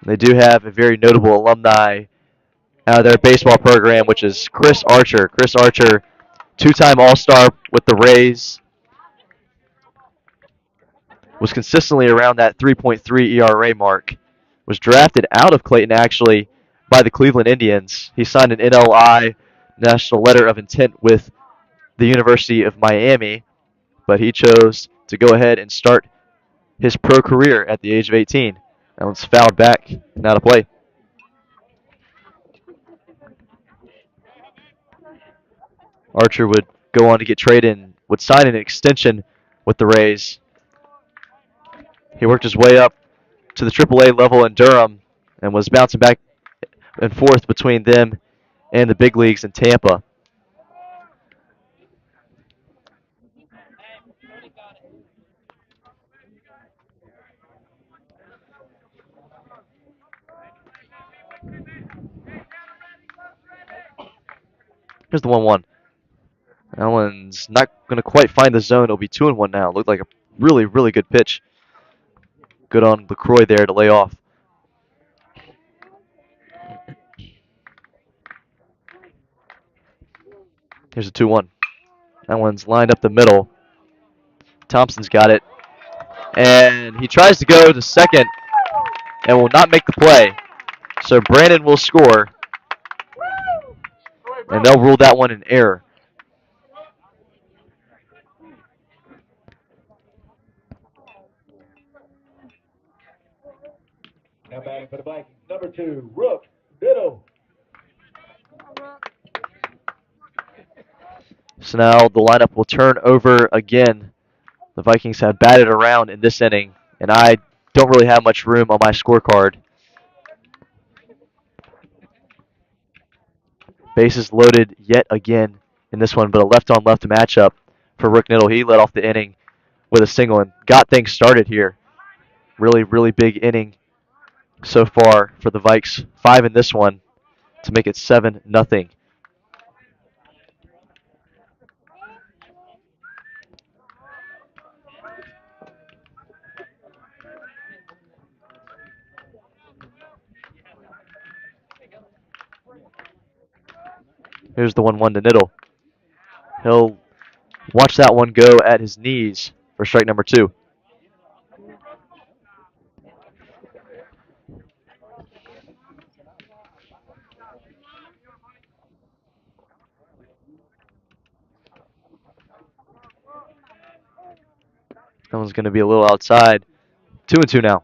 They do have a very notable alumni out of their baseball program, which is Chris Archer. Chris Archer, two-time All-Star with the Rays, was consistently around that 3.3 ERA mark. Was drafted out of Clayton actually by the Cleveland Indians. He signed an NLI, National Letter of Intent, with the University of Miami, but he chose to go ahead and start his pro career at the age of 18. That one's fouled back, not a play. Archer would go on to get traded and would sign an extension with the Rays. He worked his way up to the AAA level in Durham and was bouncing back and forth between them and the big leagues in Tampa. Here's the 1-1. That one's not going to quite find the zone. It'll be 2-1 now. Looked like a really, really good pitch. Good on LaCroix there to lay off. Here's a 2-1. That one's lined up the middle. Thompson's got it. And he tries to go to second and will not make the play. So Brandon will score. And they'll rule that one an error. Now batting for the Vikings, number 2, Rook Biddle. So now the lineup will turn over again. The Vikings have batted around in this inning, and I don't really have much room on my scorecard. Bases loaded yet again in this one, but a left-on-left matchup for Rick Niddle. He led off the inning with a single and got things started here. Really, really big inning so far for the Vikes. 5 in this one to make it 7-0. Here's the 1-1 to Niddle. He'll watch that one go at his knees for strike number 2. That one's going to be a little outside. 2-2 now.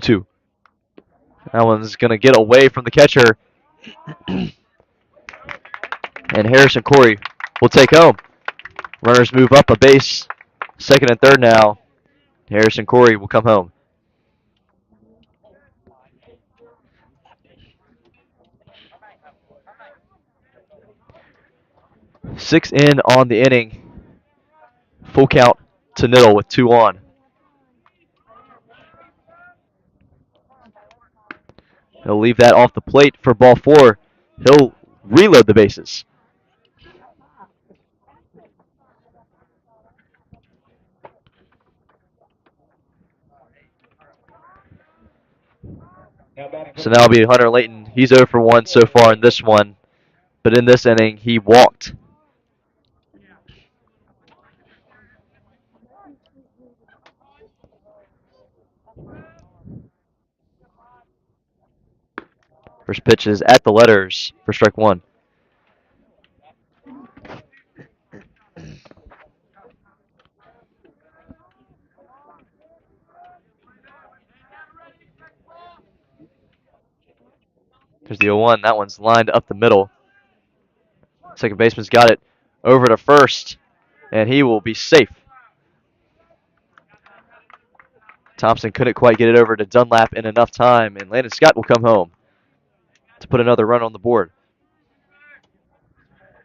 Two. That one's going to get away from the catcher. And Harrison Corey will take home. Runners move up a base. Second and third now. Harrison Corey will come home. Six in on the inning. Full count to Niddle with 2 on. He'll leave that off the plate for ball 4. He'll reload the bases. So now it'll be Hunter Layton. He's 0 for 1 so far in this one. But in this inning, he walked. First pitch is at the letters for strike 1. There's the 0-1. That one's lined up the middle. Second baseman's got it over to first, and he will be safe. Thompson couldn't quite get it over to Dunlap in enough time, and Landon Scott will come home to put another run on the board.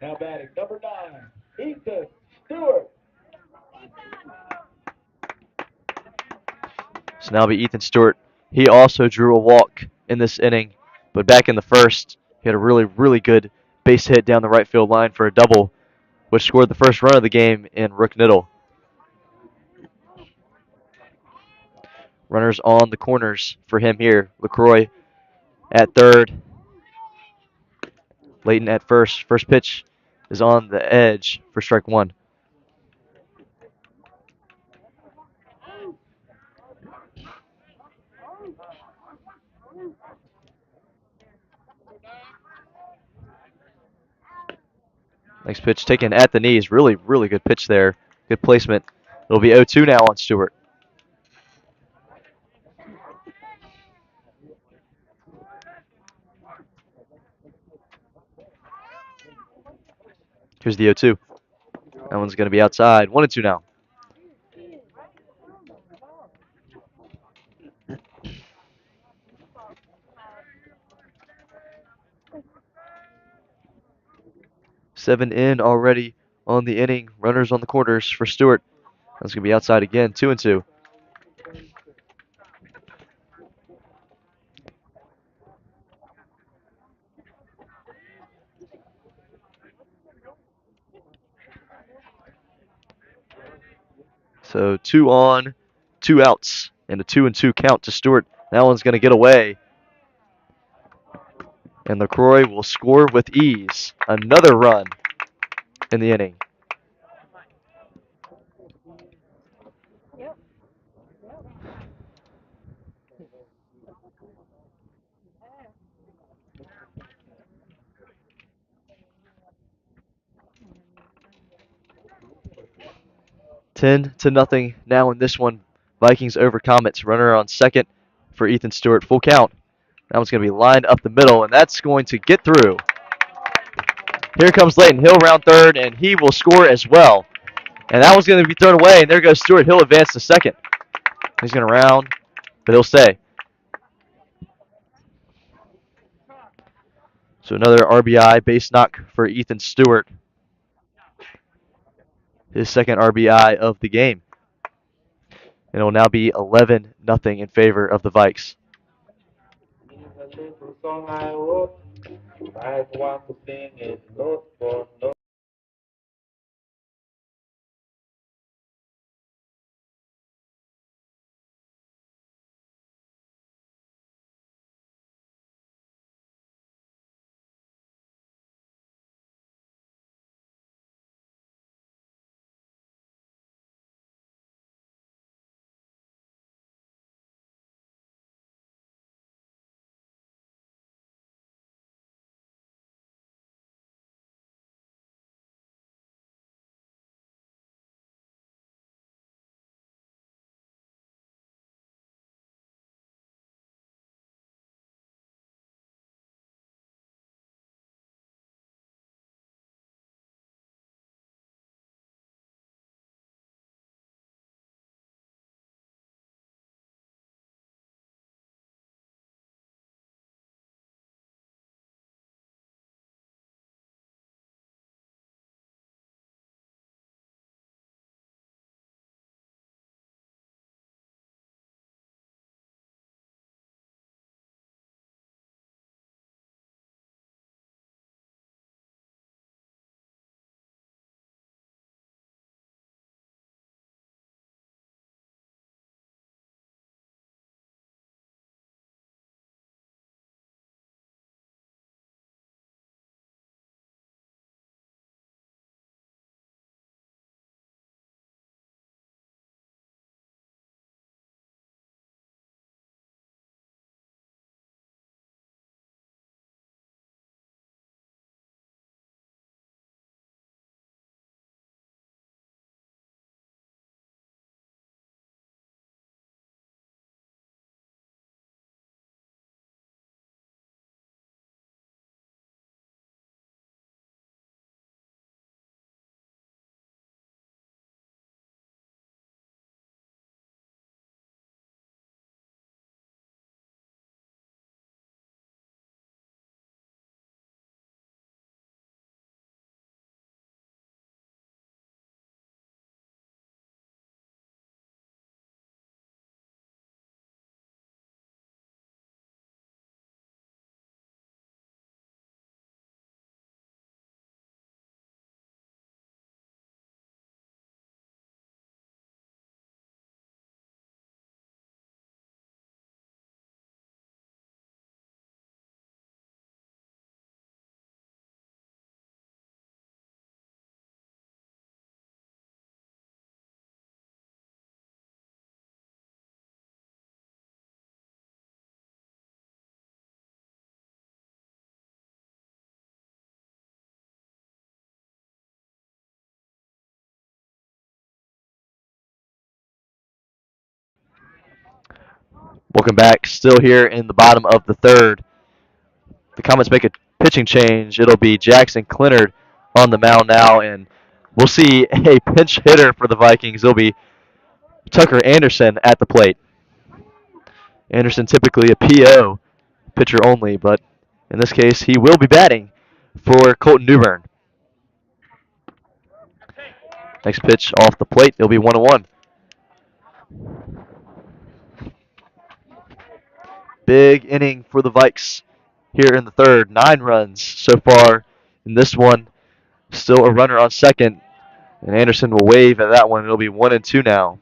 Now batting number 9, Ethan Stewart. So now it'll be Ethan Stewart. He also drew a walk in this inning, but back in the first, he had a really, really good base hit down the right field line for a double, which scored the first run of the game in Rook Niddle. Runners on the corners for him here. LaCroix at third. Clayton at first. First pitch is on the edge for strike one. Next pitch taken at the knees. Really, really good pitch there. Good placement. It'll be 0-2 now on Stewart. Here's the 0-2. That one's going to be outside. 1-2 now. Seven in already on the inning. Runners on the corners for Stewart. That's going to be outside again. 2-2. So 2 on, 2 outs, and a 2-2 count to Stewart. That one's going to get away. And LaCroix will score with ease. Another run in the inning. Ten to nothing now in this one. Vikings over Comets. Runner on second for Ethan Stewart. Full count. That one's going to be lined up the middle, and that's going to get through. Here comes Clayton Hill round third, and he will score as well. And that one's going to be thrown away, and there goes Stewart. He'll advance to second. He's going to round, but he'll stay. So another RBI base knock for Ethan Stewart. His second RBI of the game. And it will now be 11-0 in favor of the Vikes. The song I wrote, I want to sing it note for note. Welcome back. Still here in the bottom of the third. The Comets make a pitching change. It'll be Jackson Clinard on the mound now, and we'll see a pinch hitter for the Vikings. It'll be Tucker Anderson at the plate. Anderson typically a PO, pitcher only, but in this case, he will be batting for Colton Newbern. Next pitch off the plate, it'll be 1-1. Big inning for the Vikes here in the third. 9 runs so far in this one. Still a runner on second, and Anderson will wave at that one. It'll be 1-2 now.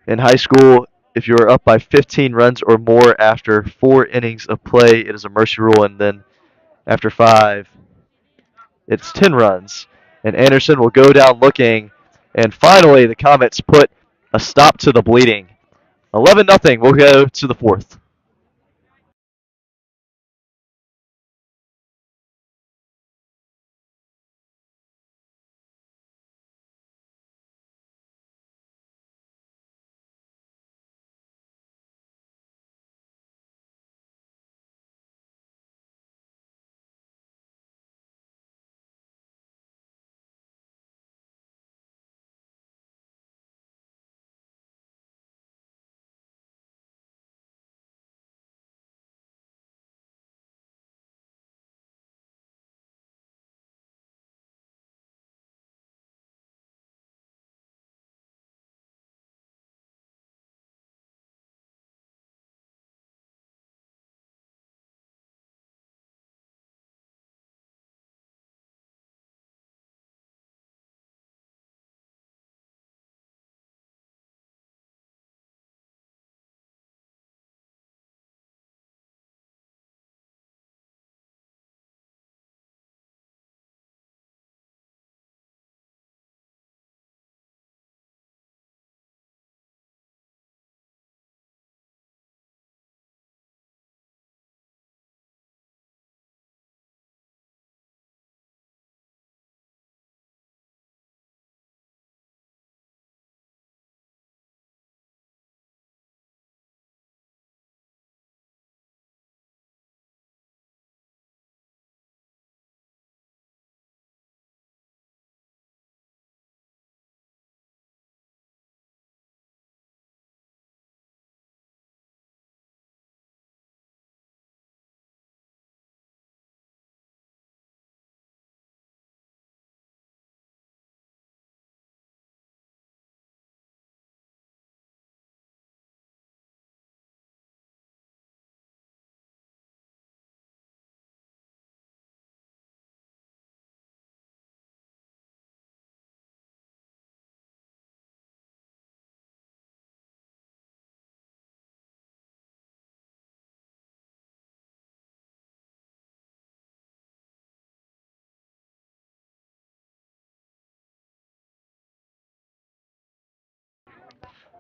In high school, if you're up by 15 runs or more after 4 innings of play, it is a mercy rule, and then after 5, it's 10 runs. And Anderson will go down looking, and finally the Comets put a stop to the bleeding. 11-0. We'll go to the fourth.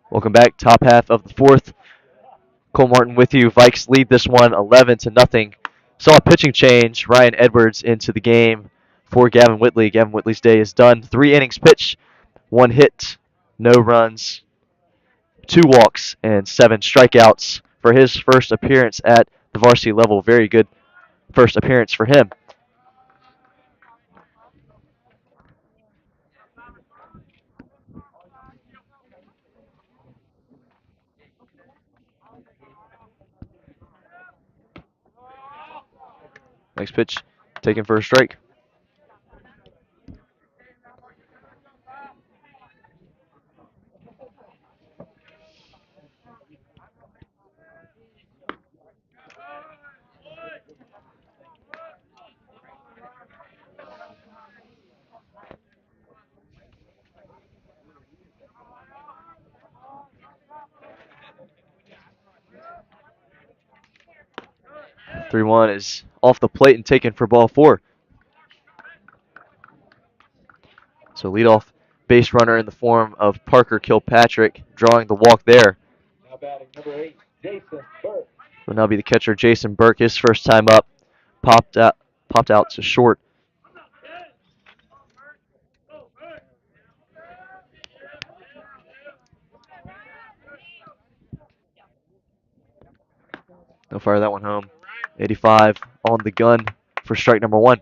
Welcome back. Top half of the fourth. Cole Martin with you. Vikes lead this one 11-0. Saw a pitching change. Ryan Edwards into the game for Gavin Whitley. Gavin Whitley's day is done. 3 innings pitched, 1 hit, no runs, 2 walks, and 7 strikeouts for his first appearance at the varsity level. Very good first appearance for him. Next pitch taken for a strike. Three one is off the plate and taken for ball 4. So leadoff base runner in the form of Parker Kilpatrick drawing the walk there. Now batting number 8, Jason Burke. Will now be the catcher Jason Burke. His first time up, popped out to short. They'll fire that one home. 85 on the gun for strike number one.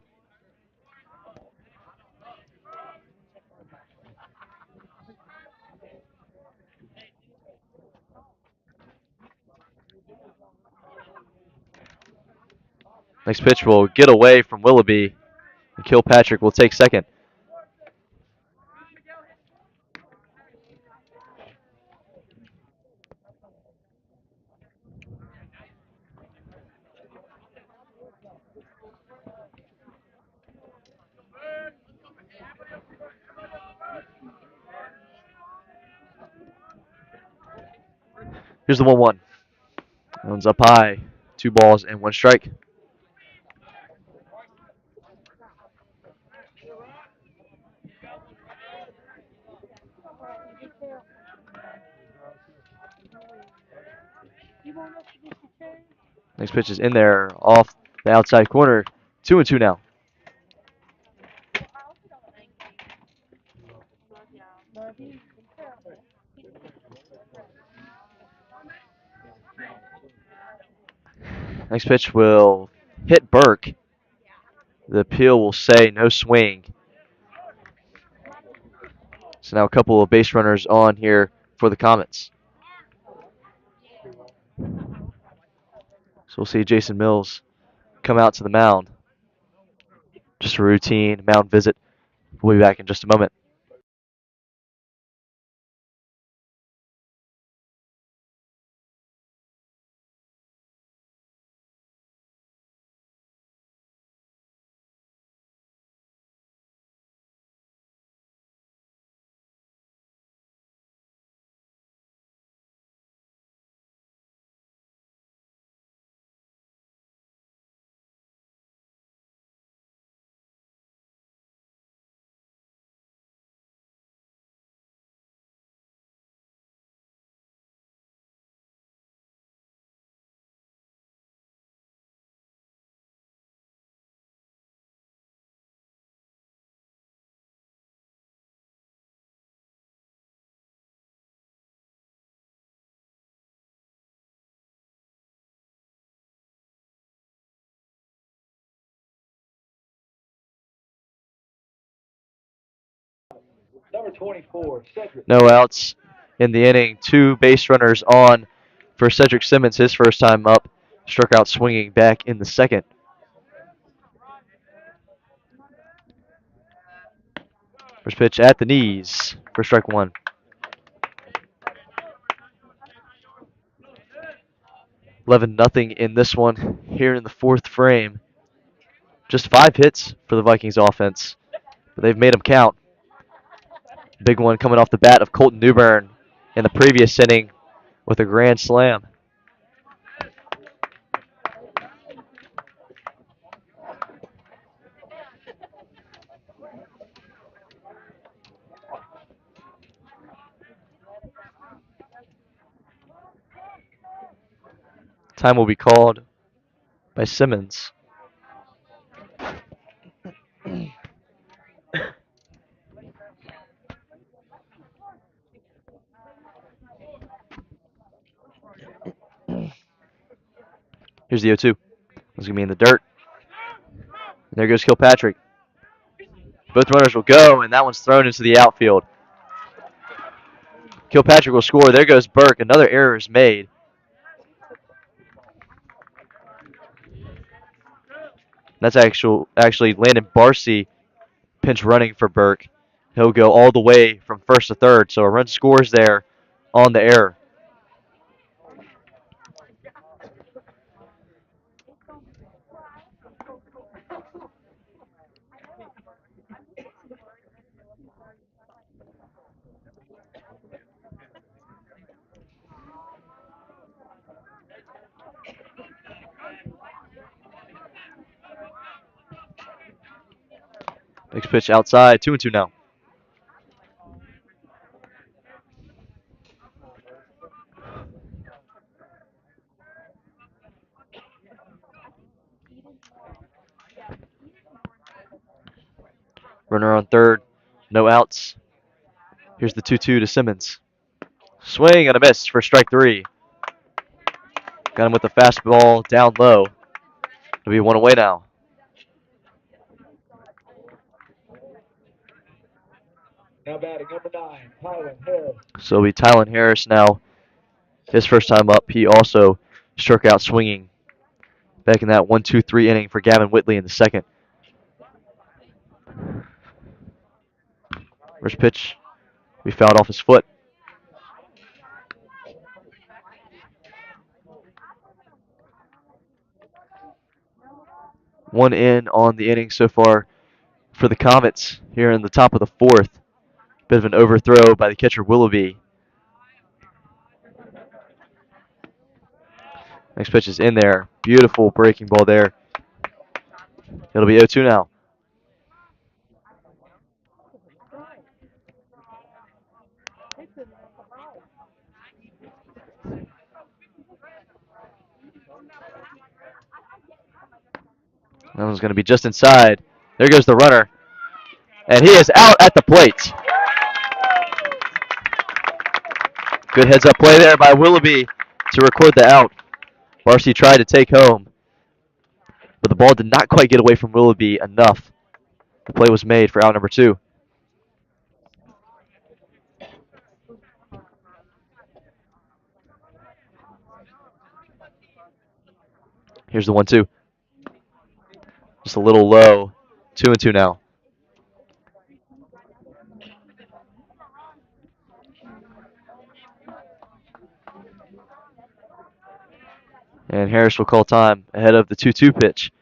Next pitch will get away from Willoughby, and Kilpatrick will take second. Here's the 1-1. That one's up high. 2 balls and 1 strike. Next pitch is in there off the outside corner. 2-2 now. Next pitch will hit Burke. The appeal will say no swing. So now a couple of base runners on here for the Comets. So we'll see Jason Mills come out to the mound. Just a routine mound visit. We'll be back in just a moment. Number 24, Cedric. No outs in the inning. 2 base runners on for Cedric Simmons, his first time up. Struck out swinging back in the second. First pitch at the knees for strike one. Nothing in this one here in the fourth frame. Just 5 hits for the Vikings offense, but they've made them count. Big one coming off the bat of Colton Newbern in the previous inning with a grand slam. Time will be called by Simmons. Here's the 0-2. It's going to be in the dirt. And there goes Kilpatrick. Both runners will go, and that one's thrown into the outfield. Kilpatrick will score. There goes Burke. Another error is made. That's actually Landon Barcy pinch running for Burke. He'll go all the way from first to third, so a run scores there on the error. Next pitch outside, 2-2 now. Runner on third, no outs. Here's the 2-2 to Simmons. Swing and a miss for strike 3. Got him with the fastball down low. It'll be one away now. Now batting number 9, Tylen Harris. So it'll be Tylen Harris now. His first time up, he also struck out swinging back in that 1-2-3 inning for Gavin Whitley in the second. First pitch, we fouled off his foot. One in on the inning so far for the Comets here in the top of the fourth. Bit of an overthrow by the catcher Willoughby. Next pitch is in there. Beautiful breaking ball there. It'll be 0-2 now. That one's going to be just inside. There goes the runner. And he is out at the plate. Good heads-up play there by Willoughby to record the out. Varsity tried to take home, but the ball did not quite get away from Willoughby enough. The play was made for out number 2. Here's the 1-2. Just a little low. 2-2 now. And Harris will call time ahead of the 2-2 pitch.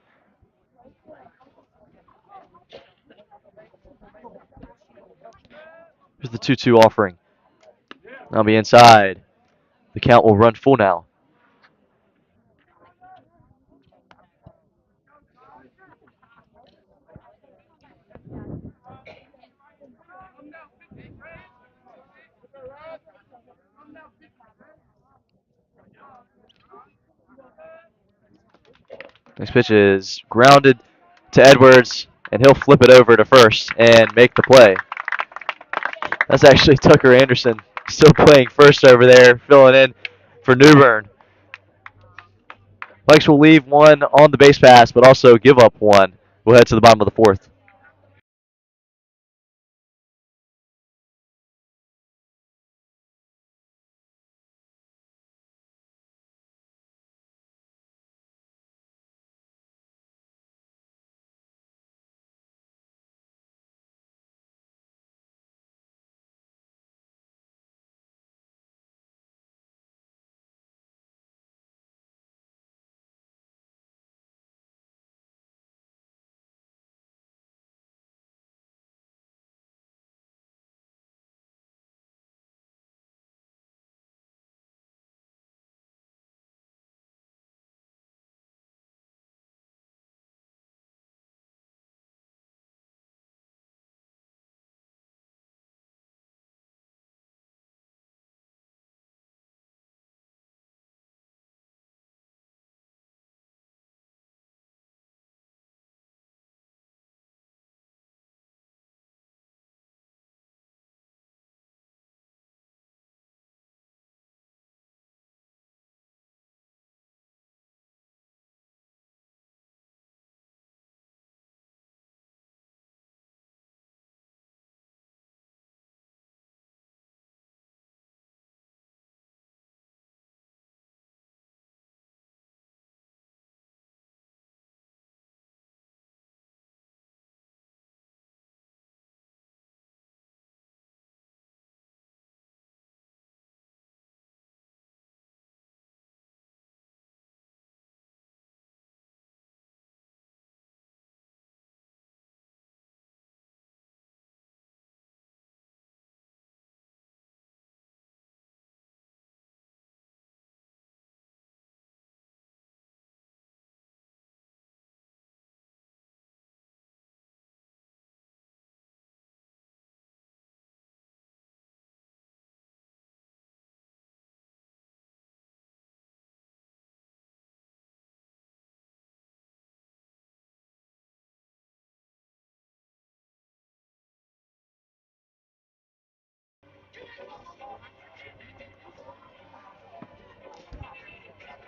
Here's the 2-2 offering. That'll be inside. The count will run full now. Next pitch is grounded to Edwards, and he'll flip it over to first and make the play. That's actually Tucker Anderson still playing first over there, filling in for Newbern. Pikes will leave one on the base pass, but also give up one. We'll head to the bottom of the fourth.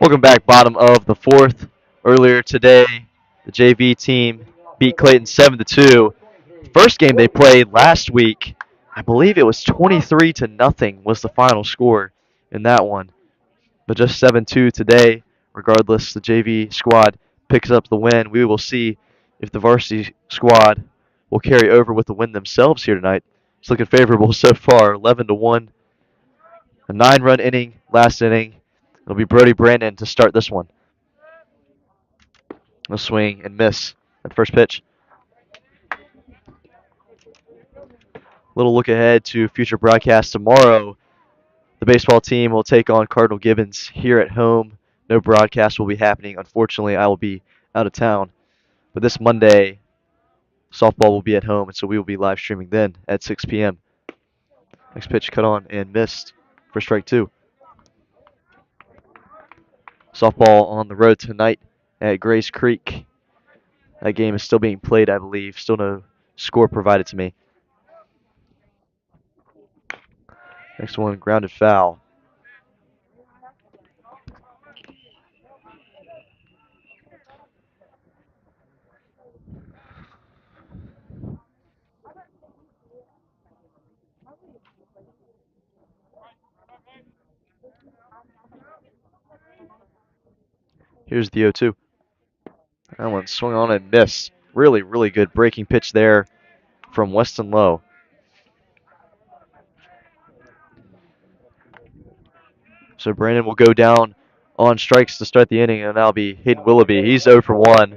Welcome back, bottom of the fourth. Earlier today, the JV team beat Clayton 7-2. First game they played last week, I believe it was 23 to nothing was the final score in that one. But just 7-2 today. Regardless, the JV squad picks up the win. We will see if the varsity squad will carry over with the win themselves here tonight. It's looking favorable so far, 11-1. A 9-run inning, last inning. It'll be Brody Brandon to start this one. A swing and miss at first pitch. Little look ahead to future broadcasts tomorrow. The baseball team will take on Cardinal Gibbons here at home. No broadcast will be happening. Unfortunately, I will be out of town. But this Monday, softball will be at home, and so we will be live streaming then at 6 p.m. Next pitch cut on and missed for strike two. Softball on the road tonight at Grace Creek. That game is still being played, I believe. Still no score provided to me. Next one, grounded foul. Here's the 0-2. That one swung on and missed. Really, really good breaking pitch there from Weston Lowe. So Brandon will go down on strikes to start the inning, and that'll be Hayden Willoughby. He's 0 for 1.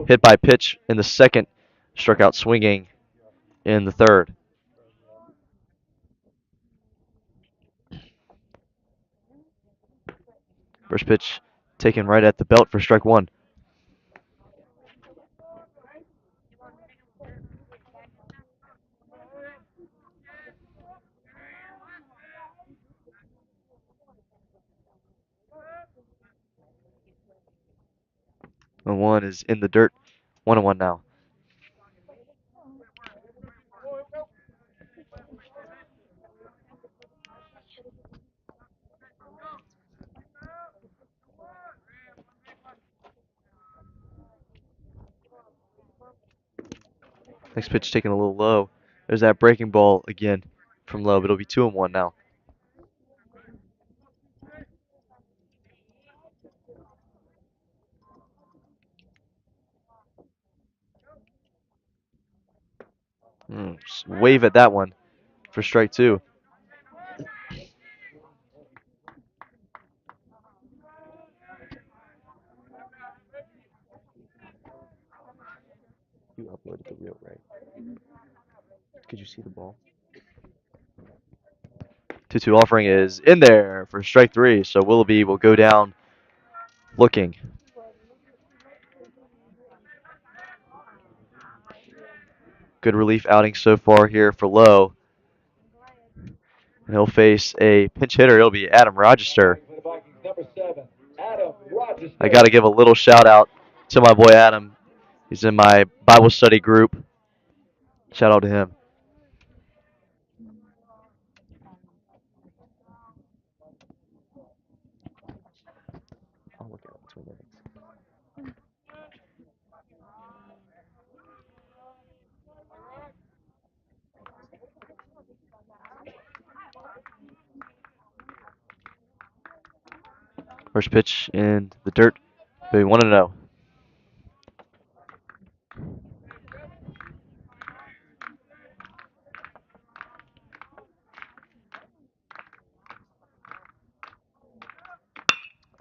Hit by pitch in the second, struck out swinging in the third. First pitch taken right at the belt for strike one. And one is in the dirt. 1-1 now. Next pitch taken a little low. There's that breaking ball again from Lowe, but it'll be 2-1 now. Wave at that one for strike two. You uploaded the reel, right? Could you see the ball? 2-2 offering is in there for strike three, so Willoughby will go down looking. Good relief outing so far here for Lowe. And he'll face a pinch hitter. It'll be Adam Rochester. I got to give a little shout out to my boy Adam. He's in my Bible study group. Shout out to him. I'll look at it between innings. First pitch in the dirt. We 1-0.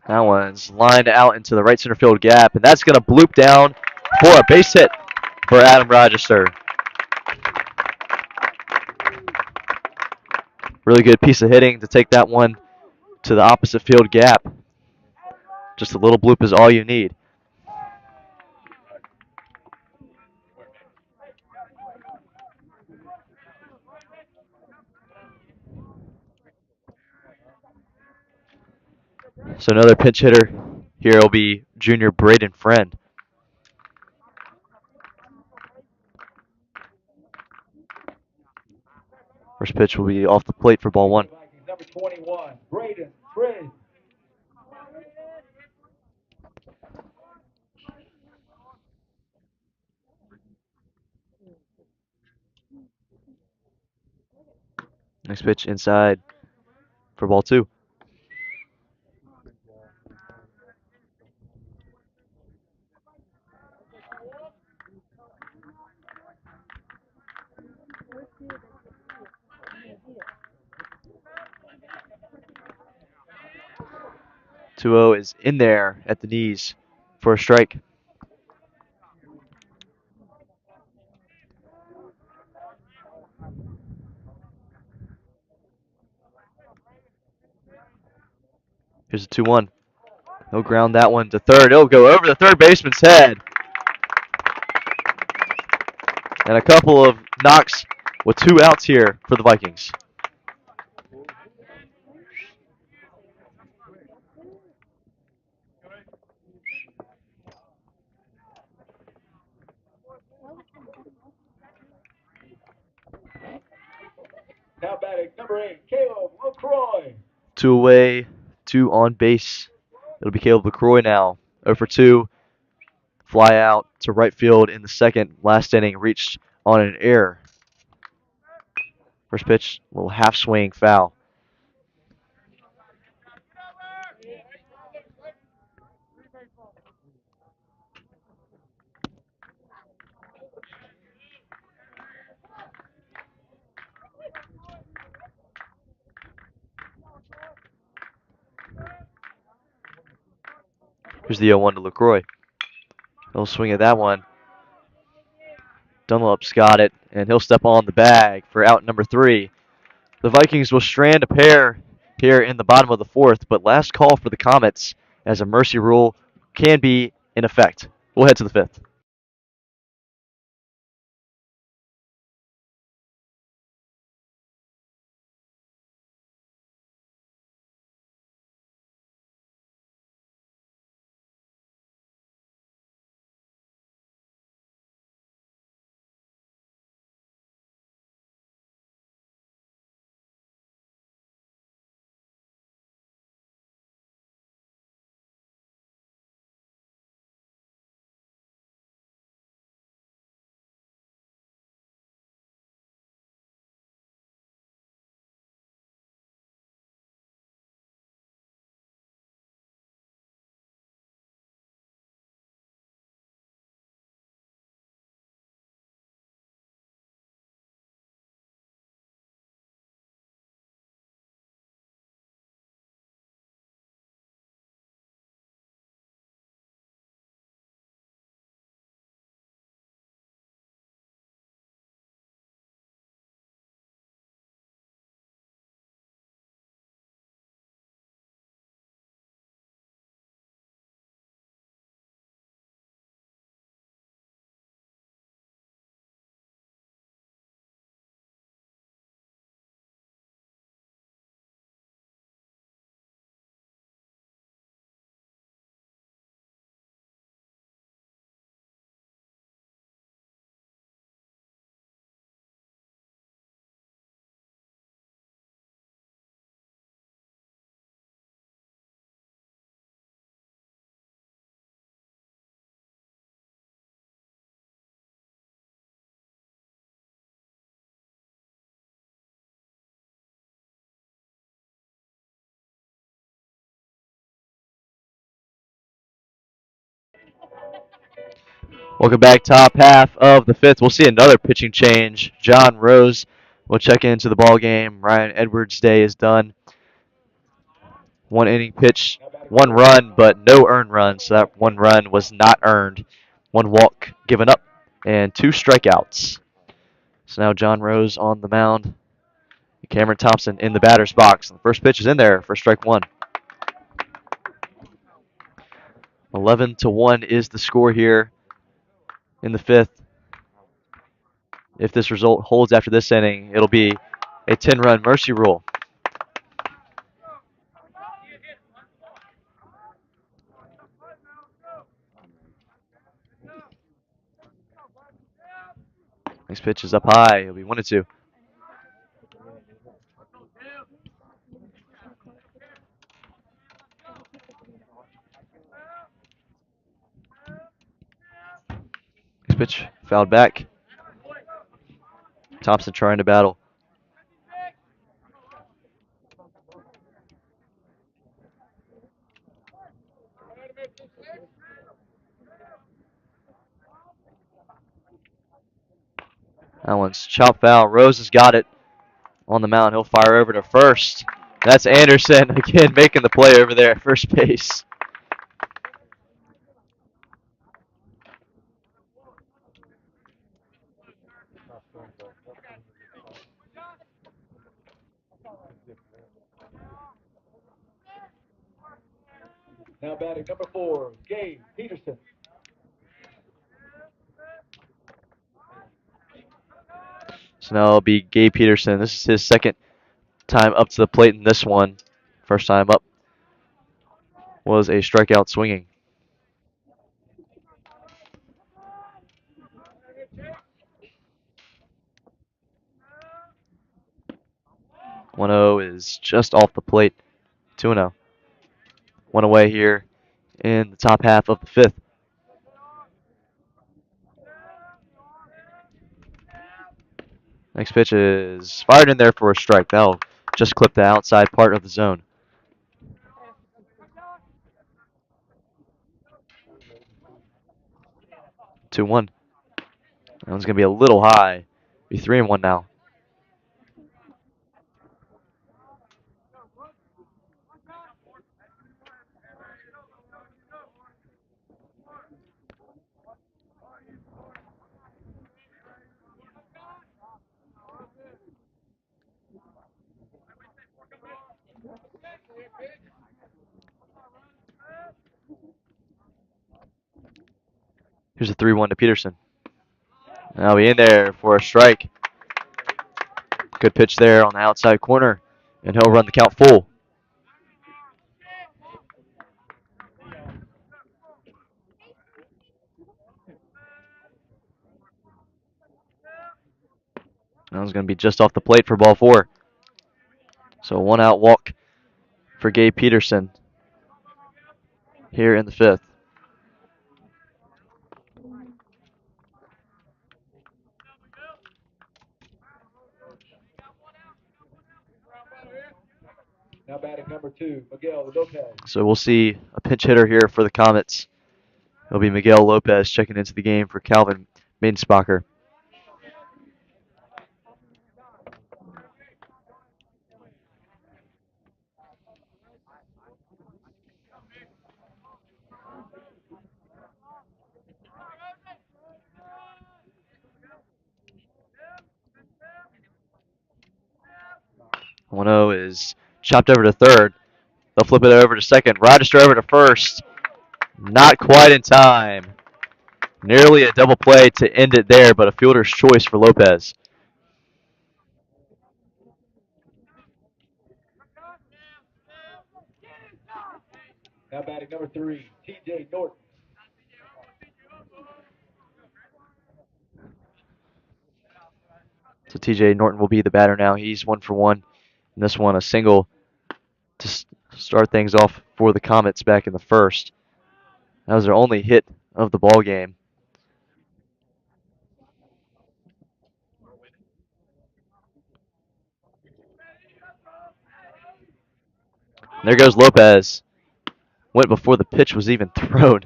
That one's lined out into the right center field gap, and that's going to bloop down for a base hit for Adam Rochester. Really good piece of hitting to take that one to the opposite field gap. Just a little bloop is all you need. So another pinch hitter here will be junior Braden Friend. First pitch will be off the plate for ball one. Number 21, Braden Friend. Next pitch inside for ball 2. Two zero is in there at the knees for a strike. Here's a 2-1. He'll ground that one to third. It'll go over the third baseman's head. And a couple of knocks with 2 outs here for the Vikings. Now batting number 8, Caleb LaCroix. 2 away, 2 on base. It'll be Caleb LaCroix now. 0 for 2. Fly out to right field in the second. Last inning reached on an error. First pitch, a little half swing foul. Here's the 0-1 to LaCroix. He'll swing at that one. Dunlop's got it, and he'll step on the bag for out number 3. The Vikings will strand a pair here in the bottom of the 4th, but last call for the Comets as a mercy rule can be in effect. We'll head to the 5th. Welcome back, top half of the 5th. We'll see another pitching change. John Rose will check into the ball game. Ryan Edwards' day is done. 1 inning pitch, 1 run, but no earned runs. So that 1 run was not earned. 1 walk given up, and 2 strikeouts. So now John Rose on the mound. Cameron Thompson in the batter's box. The first pitch is in there for strike 1. 11-1 is the score here in the 5th. If this result holds after this inning, it'll be a 10-run mercy rule. Next pitch is up high. It'll be 1-2. Next pitch fouled back. Thompson trying to battle. That one's chop foul. Rose has got it on the mound. He'll fire over to first. That's Anderson again making the play over there at first base. Now batting number 4, Gabe Peterson. So now it'll be Gabe Peterson. This is his second time up to the plate in this one. First time up was a strikeout swinging. One 0 is just off the plate. 2-0. One away here in the top half of the fifth. Next pitch is fired in there for a strike. That'll just clip the outside part of the zone. 2-1. That one's going to be a little high. Be 3-1 now. Here's a 3-1 to Peterson. Now be in there for a strike. Good pitch there on the outside corner, and he'll run the count full. That one's going to be just off the plate for ball 4. So 1-out walk for Gabe Peterson here in the fifth. Now batting number 2, Miguel Lopez. So we'll see a pinch hitter here for the Comets. It'll be Miguel Lopez checking into the game for Calvin Minsbacher. One 0 is chopped over to third. They'll flip it over to second. Rochester over to first. Not quite in time. Nearly a double play to end it there, but a fielder's choice for Lopez. Now batting number 3, TJ Norton. So TJ Norton will be the batter now. He's 1 for 1. And this one, a single to start things off for the Comets back in the first. That was their only hit of the ball game. There goes Lopez. Went before the pitch was even thrown.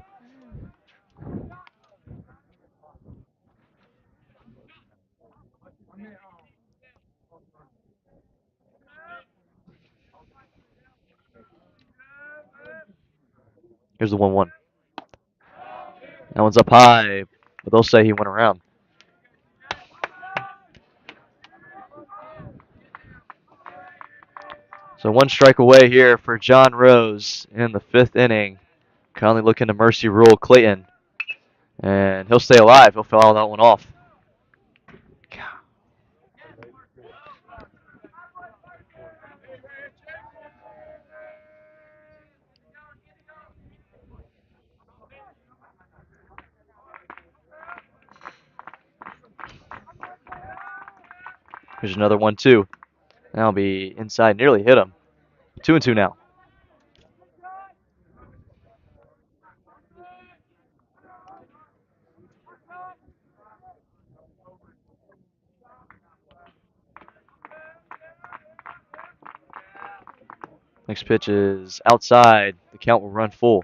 Here's the 1-1. That one's up high, but they'll say he went around. So 1 strike away here for John Rose in the 5th inning. Conley looking to mercy rule Clayton. And he'll stay alive. He'll foul that one off. Here's another 1-2. That'll be inside. Nearly hit him. 2-2 now. Next pitch is outside. The count will run full.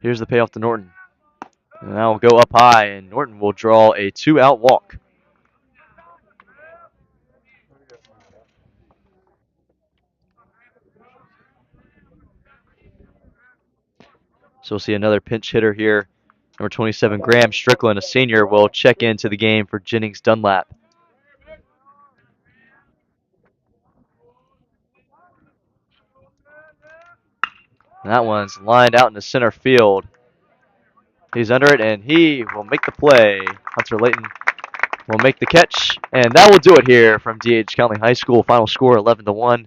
Here's the payoff to Norton. And that will go up high, and Norton will draw a 2-out walk. So we'll see another pinch hitter here. Number 27, Graham Strickland, a senior, will check into the game for Jennings Dunlap. And that one's lined out into center field. He's under it, and he will make the play. Hunter Layton will make the catch, and that will do it here from DH County High School. Final score 11-1.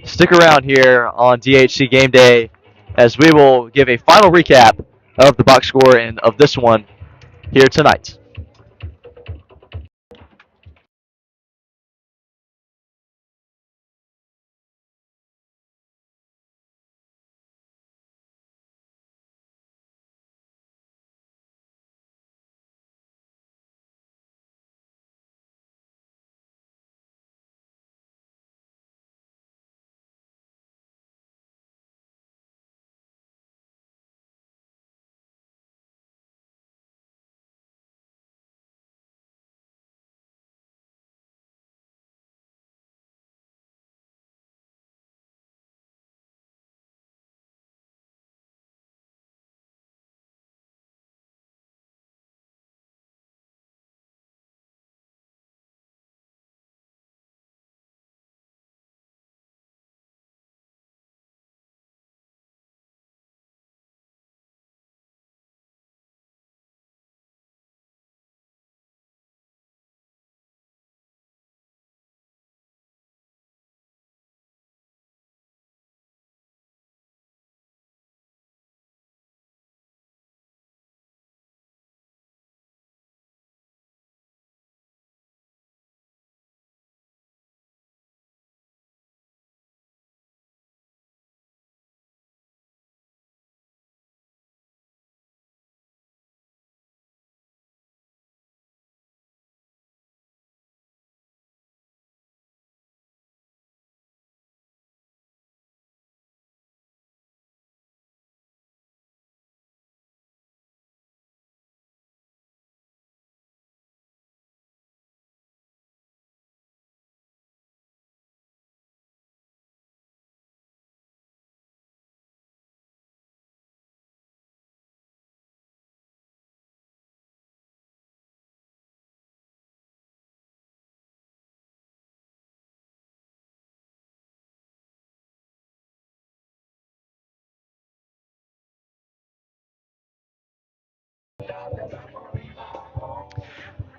Stick around here on DHC Game Day as we will give a final recap of the box score and of this one here tonight.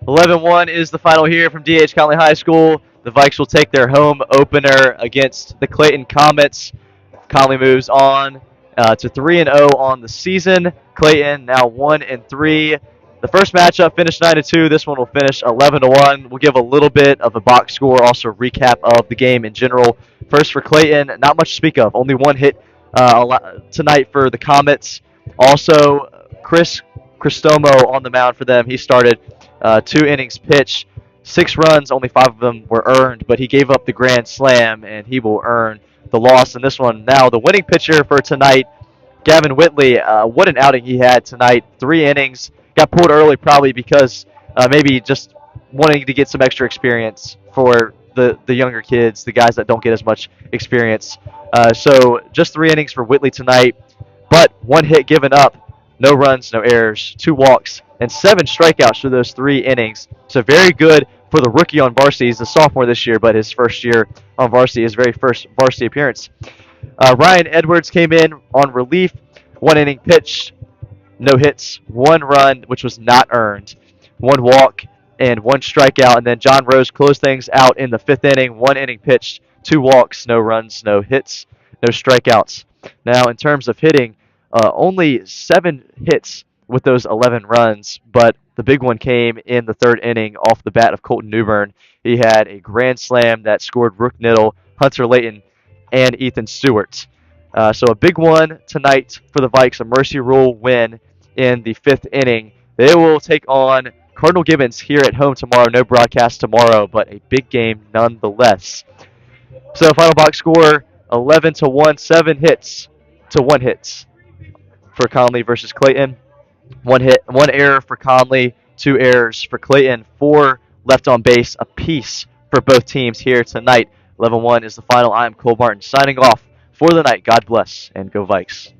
(11-1) is the final here from DH Conley High School. The Vikes will take their home opener against the Clayton Comets. Conley moves on to 3-0 on the season. Clayton now 1-3. The first matchup finished 9-2. This one will finish 11-1. We'll give a little bit of a box score, also recap of the game in general. First for Clayton, not much to speak of. Only one hit tonight for the Comets. Also, Chris Cristomo on the mound for them. He started 2 innings pitched, 6 runs, only 5 of them were earned, but he gave up the grand slam, and he will earn the loss in this one. Now, the winning pitcher for tonight, Gavin Whitley, what an outing he had tonight. 3 innings, got pulled early probably because maybe just wanting to get some extra experience for the younger kids, the guys that don't get as much experience. So just 3 innings for Whitley tonight, but 1 hit given up, no runs, no errors, 2 walks, and 7 strikeouts for those 3 innings. So very good for the rookie on varsity. He's a sophomore this year, but his first year on varsity, his very first varsity appearance. Ryan Edwards came in on relief, 1 inning pitched, no hits, 1 run, which was not earned, 1 walk, and 1 strikeout. And then John Rose closed things out in the 5th inning, 1 inning pitched, 2 walks, no runs, no hits, no strikeouts. Now, in terms of hitting, only 7 hits with those 11 runs, but the big one came in the 3rd inning off the bat of Colton Newbern. He had a grand slam that scored Rook Niddle, Hunter Layton, and Ethan Stewart. So a big one tonight for the Vikes, a mercy rule win in the 5th inning. They will take on Cardinal Gibbons here at home tomorrow. No broadcast tomorrow, but a big game nonetheless. So final box score 11-1, 7 hits to 1 hit for Conley versus Clayton. 1 hit, 1 error for Conley, 2 errors for Clayton, 4 left on base apiece for both teams here tonight. 11-1 is the final. I am Cole Martin signing off for the night. God bless and go Vikes.